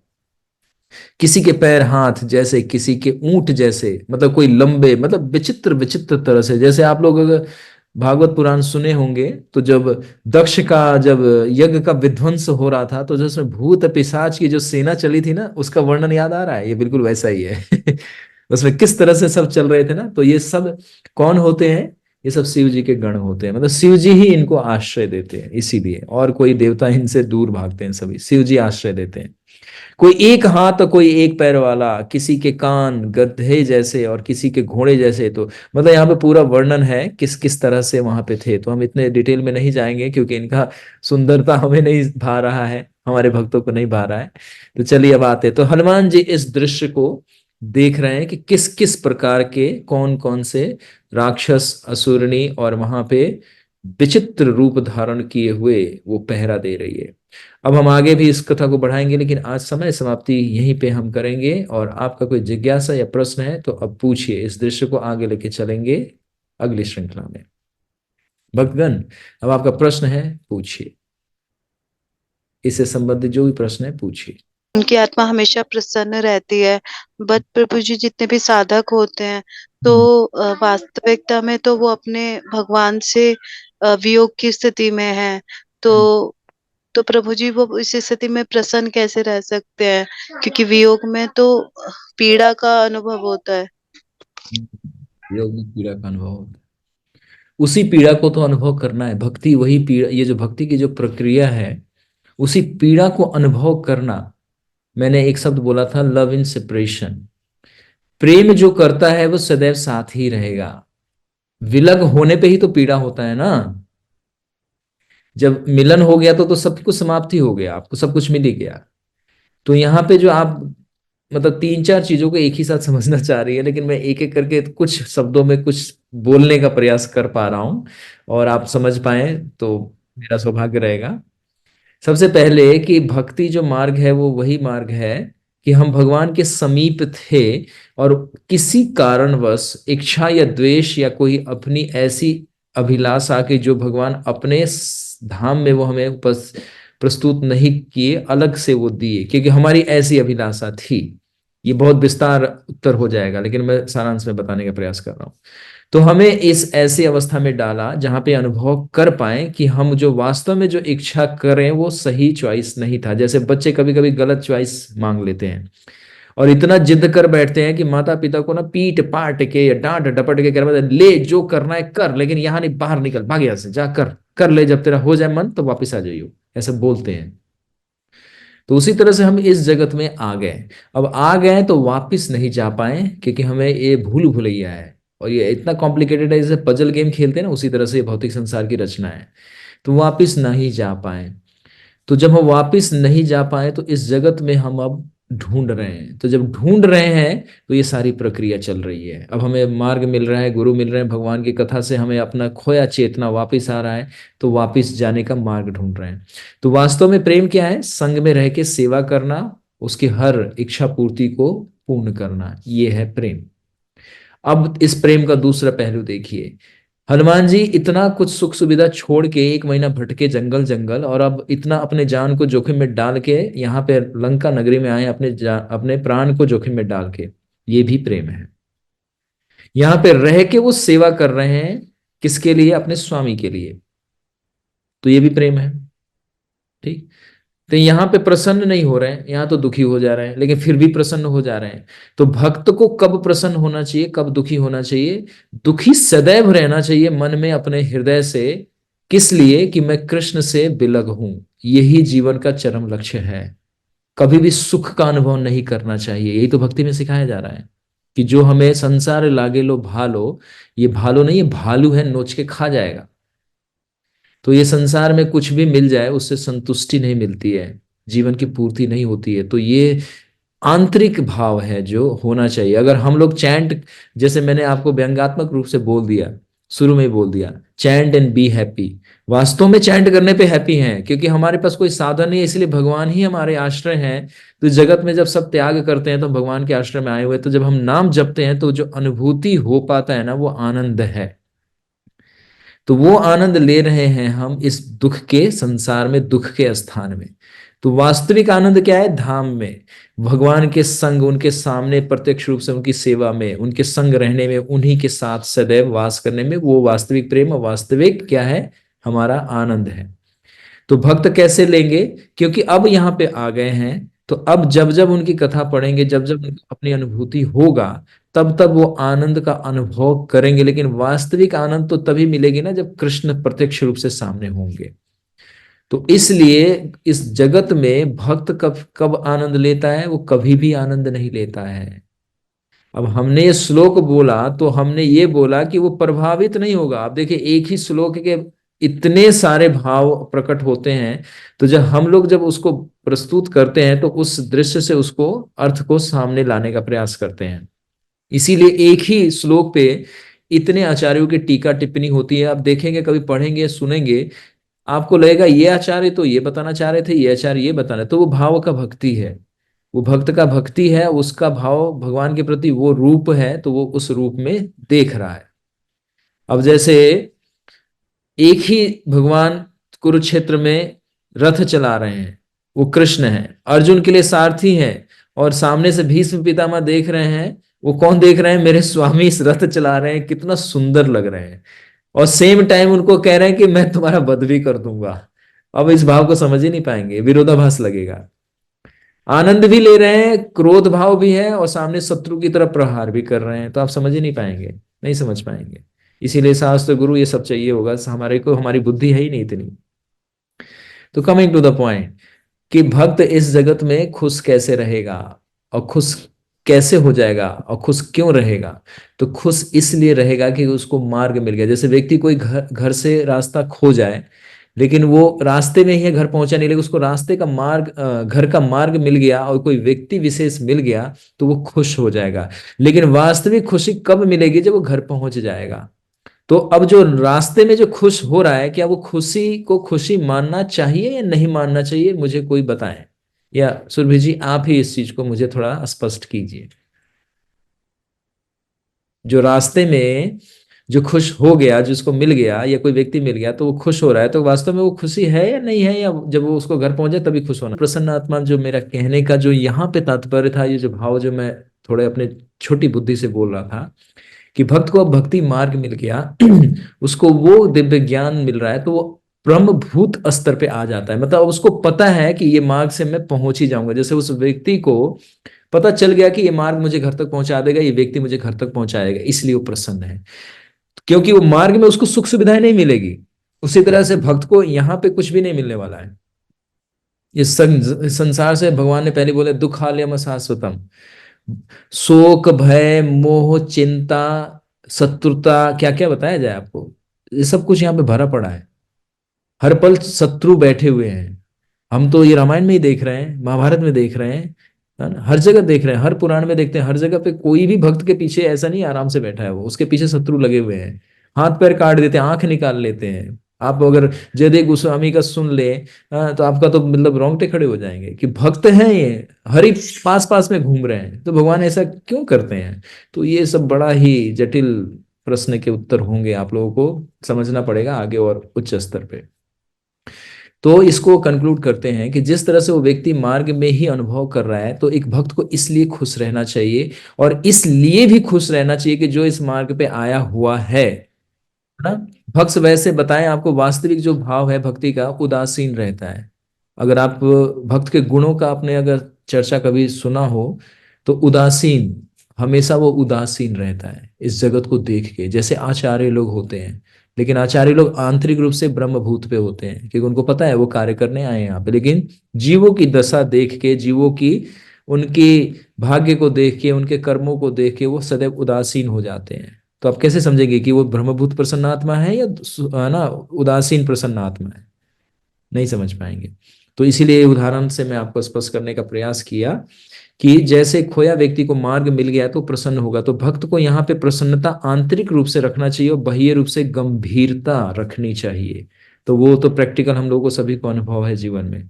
किसी के पैर हाथ जैसे, किसी के ऊंट जैसे, मतलब कोई लंबे, मतलब विचित्र विचित्र तरह से। जैसे आप लोग अगर भागवत पुराण सुने होंगे तो जब दक्ष का जब यज्ञ का विध्वंस हो रहा था तो जिसमें भूत पिशाच की जो सेना चली थी ना, उसका वर्णन याद आ रहा है, ये बिल्कुल वैसा ही है। उसमें किस तरह से सब चल रहे थे ना, तो ये सब कौन होते हैं? ये सब शिव जी के गण होते हैं, मतलब शिव जी ही इनको आश्रय देते हैं, इसीलिए। और कोई देवता इनसे दूर भागते हैं, सभी शिव जी आश्रय देते हैं। कोई एक हाथ तो कोई एक पैर वाला, किसी के कान गधे जैसे और किसी के घोड़े जैसे। तो मतलब यहाँ पे पूरा वर्णन है किस किस तरह से वहां पे थे। तो हम इतने डिटेल में नहीं जाएंगे क्योंकि इनका सुंदरता हमें नहीं भा रहा है, हमारे भक्तों को नहीं भा रहा है। तो चलिए अब आते हैं। तो हनुमान जी इस दृश्य को देख रहे हैं कि किस किस प्रकार के कौन कौन से राक्षस असुरनी और वहां पे विचित्र रूप धारण किए हुए वो पहरा दे रही है। अब हम आगे भी इस कथा को बढ़ाएंगे, लेकिन आज समय समाप्ति यहीं पे हम करेंगे। और आपका कोई जिज्ञासा या प्रश्न है तो अब पूछिए, इस दृश्य को आगे लेके चलेंगे अगली श्रृंखला में। भक्तगण, अब आपका प्रश्न है, पूछिए, इससे संबंधित जो भी प्रश्न है पूछिए। उनकी आत्मा हमेशा प्रसन्न रहती है। बट प्रभु जी जितने भी साधक होते हैं तो हम्म, वास्तविकता में तो वो अपने भगवान से वियोग की स्थिति में है। तो हम्म, तो प्रभु जी वो इस स्थिति में प्रसन्न कैसे रह सकते हैं, क्योंकि वियोग में तो पीड़ा का अनुभव होता है। योग में पीड़ा का अनुभव होता है। उसी पीड़ा को तो अनुभव करना है, भक्ति वही पीड़ा, ये जो भक्ति की जो प्रक्रिया है उसी पीड़ा को अनुभव करना। मैंने एक शब्द बोला था, लव इन सेपरेशन। प्रेम जो करता है वो सदैव साथ ही रहेगा। विलग होने पे ही तो पीड़ा होता है ना। जब मिलन हो गया तो सब कुछ समाप्ति हो गया, आपको सब कुछ मिल ही गया। तो यहाँ पे जो आप मतलब तीन चार चीजों को एक ही साथ समझना चाह रही है, लेकिन मैं एक एक करके कुछ शब्दों में कुछ बोलने का प्रयास कर पा रहा हूं और आप समझ पाए तो मेरा सौभाग्य रहेगा। सबसे पहले कि भक्ति जो मार्ग है वो वही मार्ग है कि हम भगवान के समीप थे और किसी कारणवश इच्छा या द्वेष या कोई अपनी ऐसी अभिलाषा कि जो भगवान अपने धाम में वो हमें प्रस्तुत नहीं किए, अलग से वो दिए, क्योंकि हमारी ऐसी अभिलाषा थी। ये बहुत विस्तार उत्तर हो जाएगा, लेकिन मैं सारांश में बताने का प्रयास कर रहा हूं। तो हमें इस ऐसी अवस्था में डाला जहां पे अनुभव कर पाए कि हम जो वास्तव में जो इच्छा करें वो सही चॉइस नहीं था। जैसे बच्चे कभी कभी गलत चॉइस मांग लेते हैं और इतना जिद कर बैठते हैं कि माता पिता को ना पीट पाट के या डांट डपट के कहना, ले जो करना है कर, लेकिन यहाँ नहीं, बाहर निकल, भाग यहाँ से, जा कर कर ले, जब तेरा हो जाए मन तो वापस आ जाइयो, ऐसा बोलते हैं। तो उसी तरह से हम इस जगत में आ गए। अब आ गए तो वापस नहीं जा पाए, क्योंकि हमें ये भूल भुलैया है और ये इतना कॉम्प्लिकेटेड है, जैसे पजल गेम खेलते हैं ना, उसी तरह से ये भौतिक संसार की रचना है। तो वापस नहीं जा पाए। तो जब हम वापस नहीं जा पाए तो इस जगत में हम अब ढूंढ रहे हैं। तो जब ढूंढ रहे हैं तो ये सारी प्रक्रिया चल रही है। अब हमें मार्ग मिल रहा है, गुरु मिल रहे हैं, भगवान की कथा से हमें अपना खोया चेतना वापस आ रहा है, तो वापस जाने का मार्ग ढूंढ रहे हैं। तो वास्तव में प्रेम क्या है? संग में रह के सेवा करना, उसकी हर इच्छा पूर्ति को पूर्ण करना, ये है प्रेम। अब इस प्रेम का दूसरा पहलू देखिए। हनुमान जी इतना कुछ सुख सुविधा छोड़ के 1 महीना भटके जंगल जंगल, और अब इतना अपने जान को जोखिम में डाल के यहाँ पे लंका नगरी में आए, अपने प्राण को जोखिम में डाल के। ये भी प्रेम है। यहाँ पे रह के वो सेवा कर रहे हैं, किसके लिए? अपने स्वामी के लिए। तो ये भी प्रेम है। ठीक। तो यहाँ पे प्रसन्न नहीं हो रहे हैं, यहाँ तो दुखी हो जा रहे हैं, लेकिन फिर भी प्रसन्न हो जा रहे हैं। तो भक्त को कब प्रसन्न होना चाहिए, कब दुखी होना चाहिए? दुखी सदैव रहना चाहिए मन में, अपने हृदय से। किस लिए? कि मैं कृष्ण से बिलग हूं। यही जीवन का चरम लक्ष्य है। कभी भी सुख का अनुभव नहीं करना चाहिए। यही तो भक्ति में सिखाया जा रहा है कि जो हमें संसार लागे लो भालो, ये भालो नहीं, ये भालू है, नोच के खा जाएगा। तो ये संसार में कुछ भी मिल जाए उससे संतुष्टि नहीं मिलती है, जीवन की पूर्ति नहीं होती है। तो ये आंतरिक भाव है जो होना चाहिए। अगर हम लोग चैंट, जैसे मैंने आपको व्यंग्यात्मक रूप से बोल दिया, शुरू में ही बोल दिया, चैंट एंड बी हैप्पी। वास्तव में चैंट करने पे हैप्पी हैं, क्योंकि हमारे पास कोई साधन नहीं है, इसलिए भगवान ही हमारे आश्रय हैं। तो जगत में जब सब त्याग करते हैं तो भगवान के आश्रय में आए हुए, तो जब हम नाम जपते हैं तो जो अनुभूति हो पाता है ना, वो आनंद है। तो वो आनंद ले रहे हैं हम इस दुख के संसार में, दुख के स्थान में। तो वास्तविक आनंद क्या है? धाम में, भगवान के संग, उनके सामने प्रत्यक्ष रूप से उनकी सेवा में, उनके संग रहने में, उन्हीं के साथ सदैव वास करने में, वो वास्तविक प्रेम और वास्तविक क्या है? हमारा आनंद है। तो भक्त कैसे लेंगे? क्योंकि अब यहाँ पे आ गए हैं, तो अब जब जब उनकी कथा पढ़ेंगे, जब जब उनको अपनी अनुभूति होगा, तब तब वो आनंद का अनुभव करेंगे। लेकिन वास्तविक आनंद तो तभी मिलेगी ना जब कृष्ण प्रत्यक्ष रूप से सामने होंगे। तो इसलिए इस जगत में भक्त कब कब आनंद लेता है? वो कभी भी आनंद नहीं लेता है। अब हमने ये श्लोक बोला तो हमने ये बोला कि वो प्रभावित नहीं होगा। आप देखिए, एक ही श्लोक के इतने सारे भाव प्रकट होते हैं। तो जब हम लोग जब उसको प्रस्तुत करते हैं तो उस दृश्य से उसको, अर्थ को सामने लाने का प्रयास करते हैं। इसीलिए एक ही श्लोक पे इतने आचार्यों की टीका टिप्पणी होती है। आप देखेंगे, कभी पढ़ेंगे सुनेंगे, आपको लगेगा ये आचार्य तो ये बताना चाह रहे थे, ये आचार्य ये बताना। तो वो भाव का भक्ति है, वो भक्त का भक्ति है, उसका भाव भगवान के प्रति वो रूप है, तो वो उस रूप में देख रहा है। अब जैसे एक ही भगवान कुरुक्षेत्र में रथ चला रहे हैं, वो कृष्ण है, अर्जुन के लिए सारथी हैं, और सामने से भीष्म पितामह देख रहे हैं। वो कौन देख रहे हैं? मेरे स्वामी इस रथ चला रहे हैं, कितना सुंदर लग रहे हैं। और सेम टाइम उनको कह रहे हैं कि मैं तुम्हारा वध भी कर दूंगा। अब इस भाव को समझ ही नहीं पाएंगे, विरोधाभास लगेगा। आनंद भी ले रहे हैं, क्रोध भाव भी है, और सामने शत्रु की तरफ प्रहार भी कर रहे हैं। तो आप समझ ही नहीं पाएंगे, नहीं समझ पाएंगे। इसीलिए शास्त्र गुरु ये सब चाहिए होगा, हमारे को, हमारी बुद्धि है ही नहीं इतनी। तो कमिंग टू द पॉइंट, कि भक्त इस जगत में खुश कैसे रहेगा, और खुश कैसे हो जाएगा, और खुश क्यों रहेगा? तो खुश इसलिए रहेगा कि उसको मार्ग मिल गया। जैसे व्यक्ति कोई घर घर से रास्ता खो जाए, लेकिन वो रास्ते में ही है, घर पहुंचा नहीं, लेकिन उसको रास्ते का मार्ग, घर का मार्ग मिल गया, और कोई व्यक्ति विशेष मिल गया, तो वो खुश हो जाएगा। लेकिन वास्तविक खुशी कब मिलेगी? जब वो घर पहुंच जाएगा। तो अब जो रास्ते में जो खुश हो रहा है, क्या वो खुशी को खुशी मानना चाहिए या नहीं मानना चाहिए? मुझे कोई बताएं, या सुरभि जी आप ही इस चीज को मुझे थोड़ा स्पष्ट कीजिए। जो रास्ते में जो खुश हो गया, जिसको मिल गया या कोई व्यक्ति मिल गया तो वो खुश हो रहा है, तो वास्तव में वो खुशी है या नहीं है, या जब वो उसको घर पहुंचे तभी खुश होना। प्रसन्न आत्मा, जो मेरा कहने का जो यहाँ पे तात्पर्य था, ये जो भाव जो मैं थोड़े अपने छोटी बुद्धि से बोल रहा था, कि भक्त को अब भक्ति मार्ग मिल गया, उसको वो दिव्य ज्ञान मिल रहा है, तो वो ब्रह्मभूत स्तर पे आ जाता है। मतलब उसको पता है कि ये मार्ग से मैं पहुंच ही जाऊंगा। जैसे उस व्यक्ति को पता चल गया कि ये मार्ग मुझे घर तक पहुंचा देगा, ये व्यक्ति मुझे घर तक पहुंचाएगा, इसलिए वो प्रसन्न है, क्योंकि वो मार्ग में उसको सुख सुविधाएं नहीं मिलेगी। उसी तरह से भक्त को यहाँ पे कुछ भी नहीं मिलने वाला है। इस संसार से भगवान ने पहले बोले दुखालयम शाश्वतम, शोक भय मोह चिंता शत्रुता, क्या क्या बताया जाए आपको, ये सब कुछ यहाँ पे भरा पड़ा है। हर पल शत्रु बैठे हुए हैं। हम तो ये रामायण में ही देख रहे हैं, महाभारत में देख रहे हैं, है ना, हर जगह देख रहे हैं, हर पुराण में देखते हैं, हर जगह पे कोई भी भक्त के पीछे ऐसा नहीं आराम से बैठा है, वो उसके पीछे शत्रु लगे हुए हैं, हाथ पैर काट देते हैं, आंख निकाल लेते हैं। आप अगर जयदेव गोस्वामी का सुन ले, तो आपका तो मतलब रोंगटे खड़े हो जाएंगे कि भक्त हैं ये, हर ही पास पास में घूम रहे हैं, तो भगवान ऐसा क्यों करते हैं। तो ये सब बड़ा ही जटिल प्रश्न के उत्तर होंगे, आप लोगों को समझना पड़ेगा आगे और उच्च स्तर पे। तो इसको कंक्लूड करते हैं कि जिस तरह से वो व्यक्ति मार्ग में ही अनुभव कर रहा है, तो एक भक्त को इसलिए खुश रहना चाहिए, और इसलिए भी खुश रहना चाहिए कि जो इस मार्ग पे आया हुआ है ना। भक्त वैसे बताएं आपको, वास्तविक जो भाव है भक्ति का, उदासीन रहता है। अगर आप भक्त के गुणों का आपने अगर चर्चा कभी सुना हो, तो उदासीन, हमेशा वो उदासीन रहता है इस जगत को देख के, जैसे आचार्य लोग होते हैं। लेकिन आचार्य लोग आंतरिक रूप से ब्रह्मभूत पे होते हैं, क्योंकि उनको पता है वो कार्य करने आए हैं यहाँ पे, लेकिन जीवों की दशा देख के, जीवों की उनकी भाग्य को देख के, उनके कर्मों को देख के वो सदैव उदासीन हो जाते हैं। तो आप कैसे समझेंगे कि वो ब्रह्मभूत प्रसन्नात्मा है या है ना उदासीन प्रसन्नात्मा है, नहीं समझ पाएंगे। तो इसीलिए उदाहरण से मैं आपको स्पष्ट करने का प्रयास किया कि जैसे खोया व्यक्ति को मार्ग मिल गया तो प्रसन्न होगा, तो भक्त को यहाँ पे प्रसन्नता आंतरिक रूप से रखना चाहिए और बाह्य रूप से गंभीरता रखनी चाहिए। तो वो तो प्रैक्टिकल हम लोगों को सभी को अनुभव है जीवन में।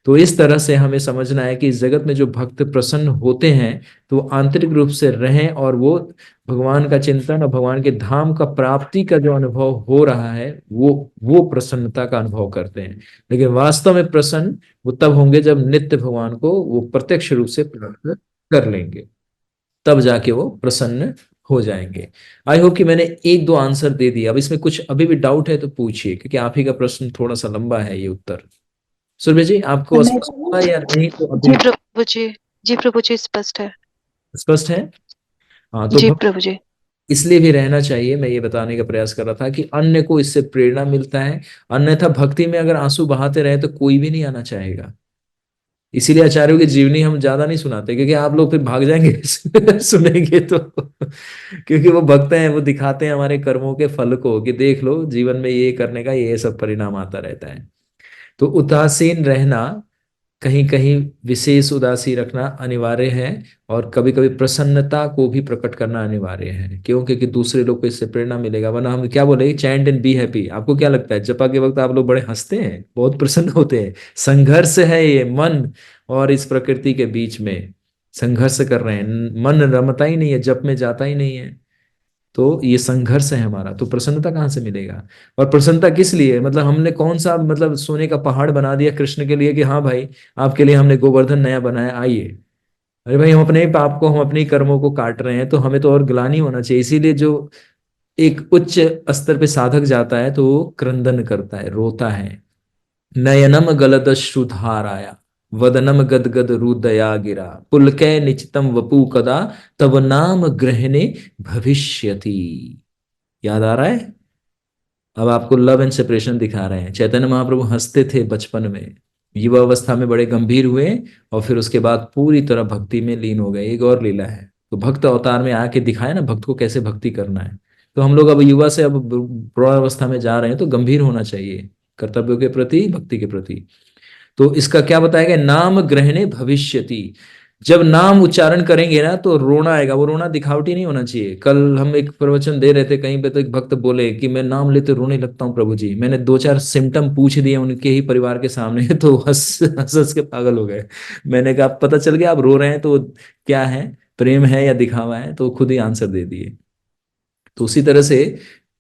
तो इस तरह से हमें समझना है कि इस जगत में जो भक्त प्रसन्न होते हैं, तो वो आंतरिक रूप से रहें, और वो भगवान का चिंतन और भगवान के धाम का प्राप्ति का जो अनुभव हो रहा है, वो प्रसन्नता का अनुभव करते हैं। लेकिन वास्तव में प्रसन्न वो तब होंगे जब नित्य भगवान को वो प्रत्यक्ष रूप से प्राप्त कर लेंगे, तब जाके वो प्रसन्न हो जाएंगे। आई होप कि मैंने एक दो आंसर दे दिया। अब इसमें कुछ अभी भी डाउट है तो पूछिए, क्योंकि आप ही का प्रश्न थोड़ा सा लंबा है ये उत्तर। सुरभि जी, आपको स्पष्ट हुआ या नहीं, तो जी अभी प्रभु जी, जी प्रभु जी, स्पष्ट है। स्पष्ट है। हाँ, तो जी प्रभु जी। इसलिए भी रहना चाहिए, मैं ये बताने का प्रयास कर रहा था कि अन्य को इससे प्रेरणा मिलता है। अन्यथा भक्ति में अगर आंसू बहाते रहे तो कोई भी नहीं आना चाहेगा। इसीलिए आचार्यों की जीवनी हम ज्यादा नहीं सुनाते, क्योंकि आप लोग फिर भाग जाएंगे सुनेंगे तो, क्योंकि वो भक्त हैं, वो दिखाते हैं हमारे कर्मों के फल को कि देख लो जीवन में ये करने का ये सब परिणाम आता रहता है। तो उदासीन रहना, कहीं कहीं विशेष उदासी रखना अनिवार्य है, और कभी कभी प्रसन्नता को भी प्रकट करना अनिवार्य है, क्यों? क्योंकि दूसरे लोग को इससे प्रेरणा मिलेगा। वरना हम क्या बोले, चैंट एंड बी हैप्पी। आपको क्या लगता है जपा के वक्त आप लोग बड़े हंसते हैं, बहुत प्रसन्न होते हैं? संघर्ष है ये मन और इस प्रकृति के बीच में, संघर्ष कर रहे हैं, मन रमता ही नहीं है, जप में जाता ही नहीं है। तो ये संघर्ष है हमारा, तो प्रसन्नता कहाँ से मिलेगा? और प्रसन्नता किस लिए? मतलब हमने कौन सा मतलब सोने का पहाड़ बना दिया कृष्ण के लिए कि हाँ भाई आपके लिए हमने गोवर्धन नया बनाया, आइए। अरे भाई, हम अपने ही पाप को, हम अपने ही कर्मों को काट रहे हैं, तो हमें तो और ग्लानि होना चाहिए। इसीलिए जो एक उच्च स्तर पे साधक जाता है तो वो क्रंदन करता है, रोता है। नयनम गलदश्रुधाराया, वदनम गदगद रुदया गिरा, पुलकै निचितम वपु कदा, तब नाम ग्रहणे भविष्यति। याद आ रहा है? अब आपको लव एंड सेपरेशन दिखा रहे हैं। चैतन्य महाप्रभु हंसते थे बचपन में, युवा अवस्था में बड़े गंभीर हुए, और फिर उसके बाद पूरी तरह भक्ति में लीन हो गए। एक और लीला है, तो भक्त अवतार में आके दिखाया ना भक्त को कैसे भक्ति करना है। तो हम लोग अब युवा से अब प्रौढ़ अवस्था में जा रहे हैं, तो गंभीर होना चाहिए कर्तव्यों के प्रति, भक्ति के प्रति। तो इसका क्या बताया गया? नाम ग्रहणे भविष्यति। जब नाम उच्चारण करेंगे ना तो रोना आएगा। वो रोना दिखावटी नहीं होना चाहिए। कल हम एक प्रवचन दे रहे थे कहीं पे, तो एक भक्त बोले कि मैं नाम लेते रोने लगता हूँ प्रभु जी। मैंने दो चार सिम्टम पूछ दिए उनके ही परिवार के सामने तो हंस हंस हंस के पागल हो गए। मैंने कहा पता चल गया आप रो रहे हैं तो क्या है, प्रेम है या दिखावा है? तो खुद ही आंसर दे दिए। तो उसी तरह से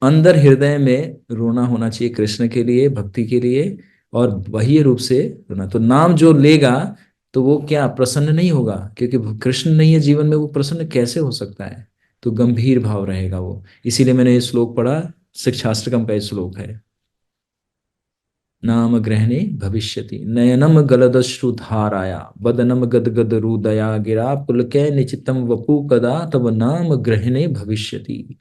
अंदर हृदय में रोना होना चाहिए कृष्ण के लिए, भक्ति के लिए, और बाह्य रूप से रोना। तो नाम जो लेगा तो वो क्या प्रसन्न नहीं होगा, क्योंकि कृष्ण नहीं है जीवन में, वो प्रसन्न कैसे हो सकता है। तो गंभीर भाव रहेगा वो। इसीलिए मैंने ये श्लोक पढ़ा, शिक्षाष्टकम का ये श्लोक है। नाम ग्रहणे भविष्यति नयनम गलदश्रु धाराया वदनम गदगद रुदया गिरा पुलकै निचितम वपु कदा तब नाम ग्रहणे भविष्यति।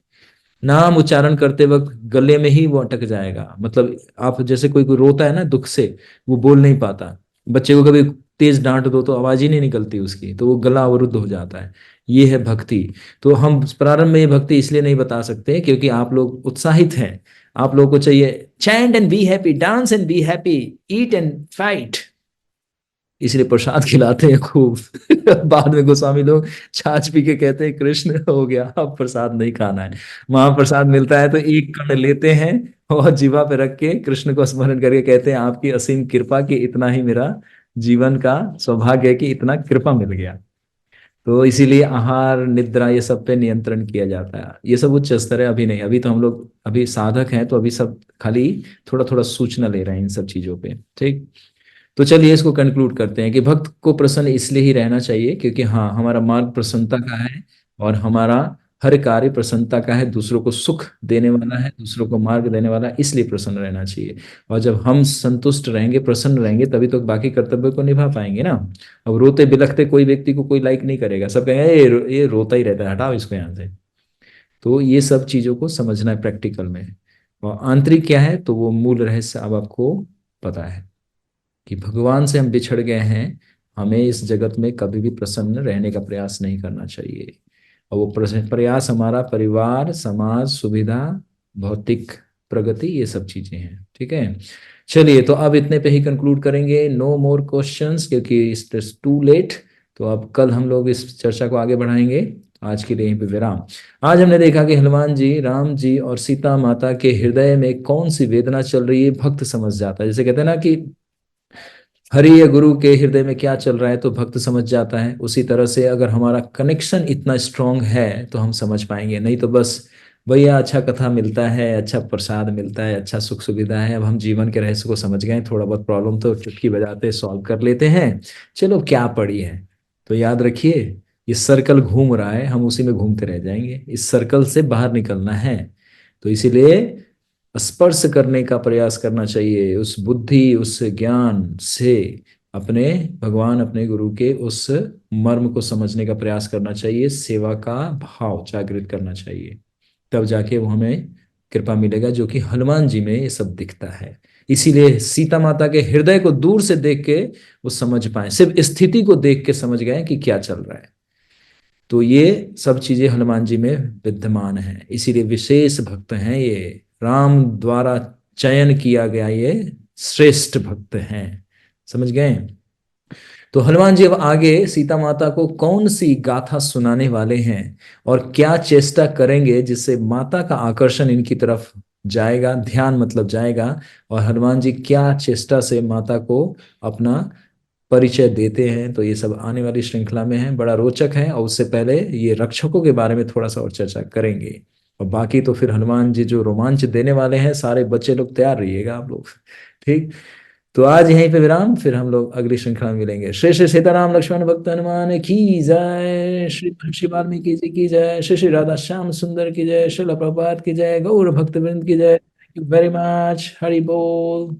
नाम उच्चारण करते वक्त गले में ही वो अटक जाएगा। मतलब आप जैसे कोई रोता है ना दुख से, वो बोल नहीं पाता। बच्चे को कभी तेज डांट दो तो आवाज ही नहीं निकलती उसकी, तो वो गला अवरुद्ध हो जाता है। ये है भक्ति। तो हम प्रारंभ में ये भक्ति इसलिए नहीं बता सकते क्योंकि आप लोग उत्साहित हैं। आप लोगों को चाहिए chant and be happy, dance and be happy, eat and fight, इसलिए प्रसाद खिलाते हैं खूब। बाद में गोस्वामी लोग छाछ पी के कहते हैं कृष्ण हो गया, अब प्रसाद नहीं खाना है। महाप्रसाद मिलता है तो एक कण लेते हैं और जीवा पे रख के कृष्ण को स्मरण करके कहते हैं आपकी असीम कृपा की इतना ही मेरा जीवन का सौभाग्य है कि इतना कृपा मिल गया। तो इसीलिए आहार निद्रा ये सब पे नियंत्रण किया जाता है। ये सब उच्च स्तर है, अभी नहीं। अभी तो हम लोग अभी साधक हैं, तो अभी सब खाली थोड़ा थोड़ा सूचना ले रहे हैं इन सब चीजों पे। ठीक। तो चलिए इसको कंक्लूड करते हैं कि भक्त को प्रसन्न इसलिए ही रहना चाहिए क्योंकि हाँ हमारा मार्ग प्रसन्नता का है, और हमारा हर कार्य प्रसन्नता का है, दूसरों को सुख देने वाला है, दूसरों को मार्ग देने वाला है, इसलिए प्रसन्न रहना चाहिए। और जब हम संतुष्ट रहेंगे, प्रसन्न रहेंगे, तभी तो बाकी कर्तव्य को निभा पाएंगे ना। अब रोते बिलखते कोई व्यक्ति को कोई लाइक नहीं करेगा, सब कहेंगे ये रोता ही रहता है, हटाओ इसको यहाँ से। तो ये सब चीजों को समझना है प्रैक्टिकल में। और आंतरिक क्या है, तो वो मूल रहस्य अब आपको पता है कि भगवान से हम बिछड़ गए हैं। हमें इस जगत में कभी भी प्रसन्न रहने का प्रयास नहीं करना चाहिए। और वो प्रयास हमारा परिवार, समाज, सुविधा, भौतिक प्रगति, ये सब चीजें हैं। ठीक है। चलिए तो अब इतने पे ही कंक्लूड करेंगे। नो मोर क्वेश्चंस क्योंकि इट्स टू लेट। तो अब कल हम लोग इस चर्चा को आगे बढ़ाएंगे। आज के लिए यहीं पे विराम। आज हमने देखा कि हनुमान जी, राम जी और सीता माता के हृदय में कौन सी वेदना चल रही है भक्त समझ जाता है। जैसे कहते हैं ना कि हरि या गुरु के हृदय में क्या चल रहा है तो भक्त समझ जाता है। उसी तरह से अगर हमारा कनेक्शन इतना स्ट्रांग है तो हम समझ पाएंगे। नहीं तो बस भैया अच्छा कथा मिलता है, अच्छा प्रसाद मिलता है, अच्छा सुख सुविधा है, अब हम जीवन के रहस्य को समझ गए, थोड़ा बहुत प्रॉब्लम तो चुटकी बजाते सॉल्व कर लेते हैं, चलो क्या पड़ी है। तो याद रखिए ये सर्कल घूम रहा है, हम उसी में घूमते रह जाएंगे। इस सर्कल से बाहर निकलना है। तो इसीलिए स्पर्श करने का प्रयास करना चाहिए, उस बुद्धि, उस ज्ञान से अपने भगवान, अपने गुरु के उस मर्म को समझने का प्रयास करना चाहिए। सेवा का भाव जागृत करना चाहिए, तब जाके वो हमें कृपा मिलेगा, जो कि हनुमान जी में ये सब दिखता है। इसीलिए सीता माता के हृदय को दूर से देख के वो समझ पाए, सिर्फ स्थिति को देख के समझ गए कि क्या चल रहा है। तो ये सब चीजें हनुमान जी में विद्यमान हैं। इसीलिए विशेष भक्त हैं ये, राम द्वारा चयन किया गया ये श्रेष्ठ भक्त हैं। समझ गए। तो हनुमान जी अब आगे सीता माता को कौन सी गाथा सुनाने वाले हैं और क्या चेष्टा करेंगे जिससे माता का आकर्षण इनकी तरफ जाएगा, ध्यान मतलब जाएगा। और हनुमान जी क्या चेष्टा से माता को अपना परिचय देते हैं, तो ये सब आने वाली श्रृंखला में है। बड़ा रोचक है। और उससे पहले ये रक्षकों के बारे में थोड़ा सा और चर्चा करेंगे। और बाकी तो फिर हनुमान जी जो रोमांच देने वाले हैं, सारे बच्चे लोग तैयार रहिएगा आप लोग। ठीक। तो आज यहीं पे विराम, फिर हम लोग अगली श्रृंखला में मिलेंगे। श्री श्री सीताराम लक्ष्मण भक्त हनुमान की जय, श्री श्री वाल्मीकि जी की जय, श्री श्री राधा श्याम सुंदर की जय, श्रील प्रभुपाद की जय, गौर भक्त वृंद की जय। Thank you very much. Hari बोल।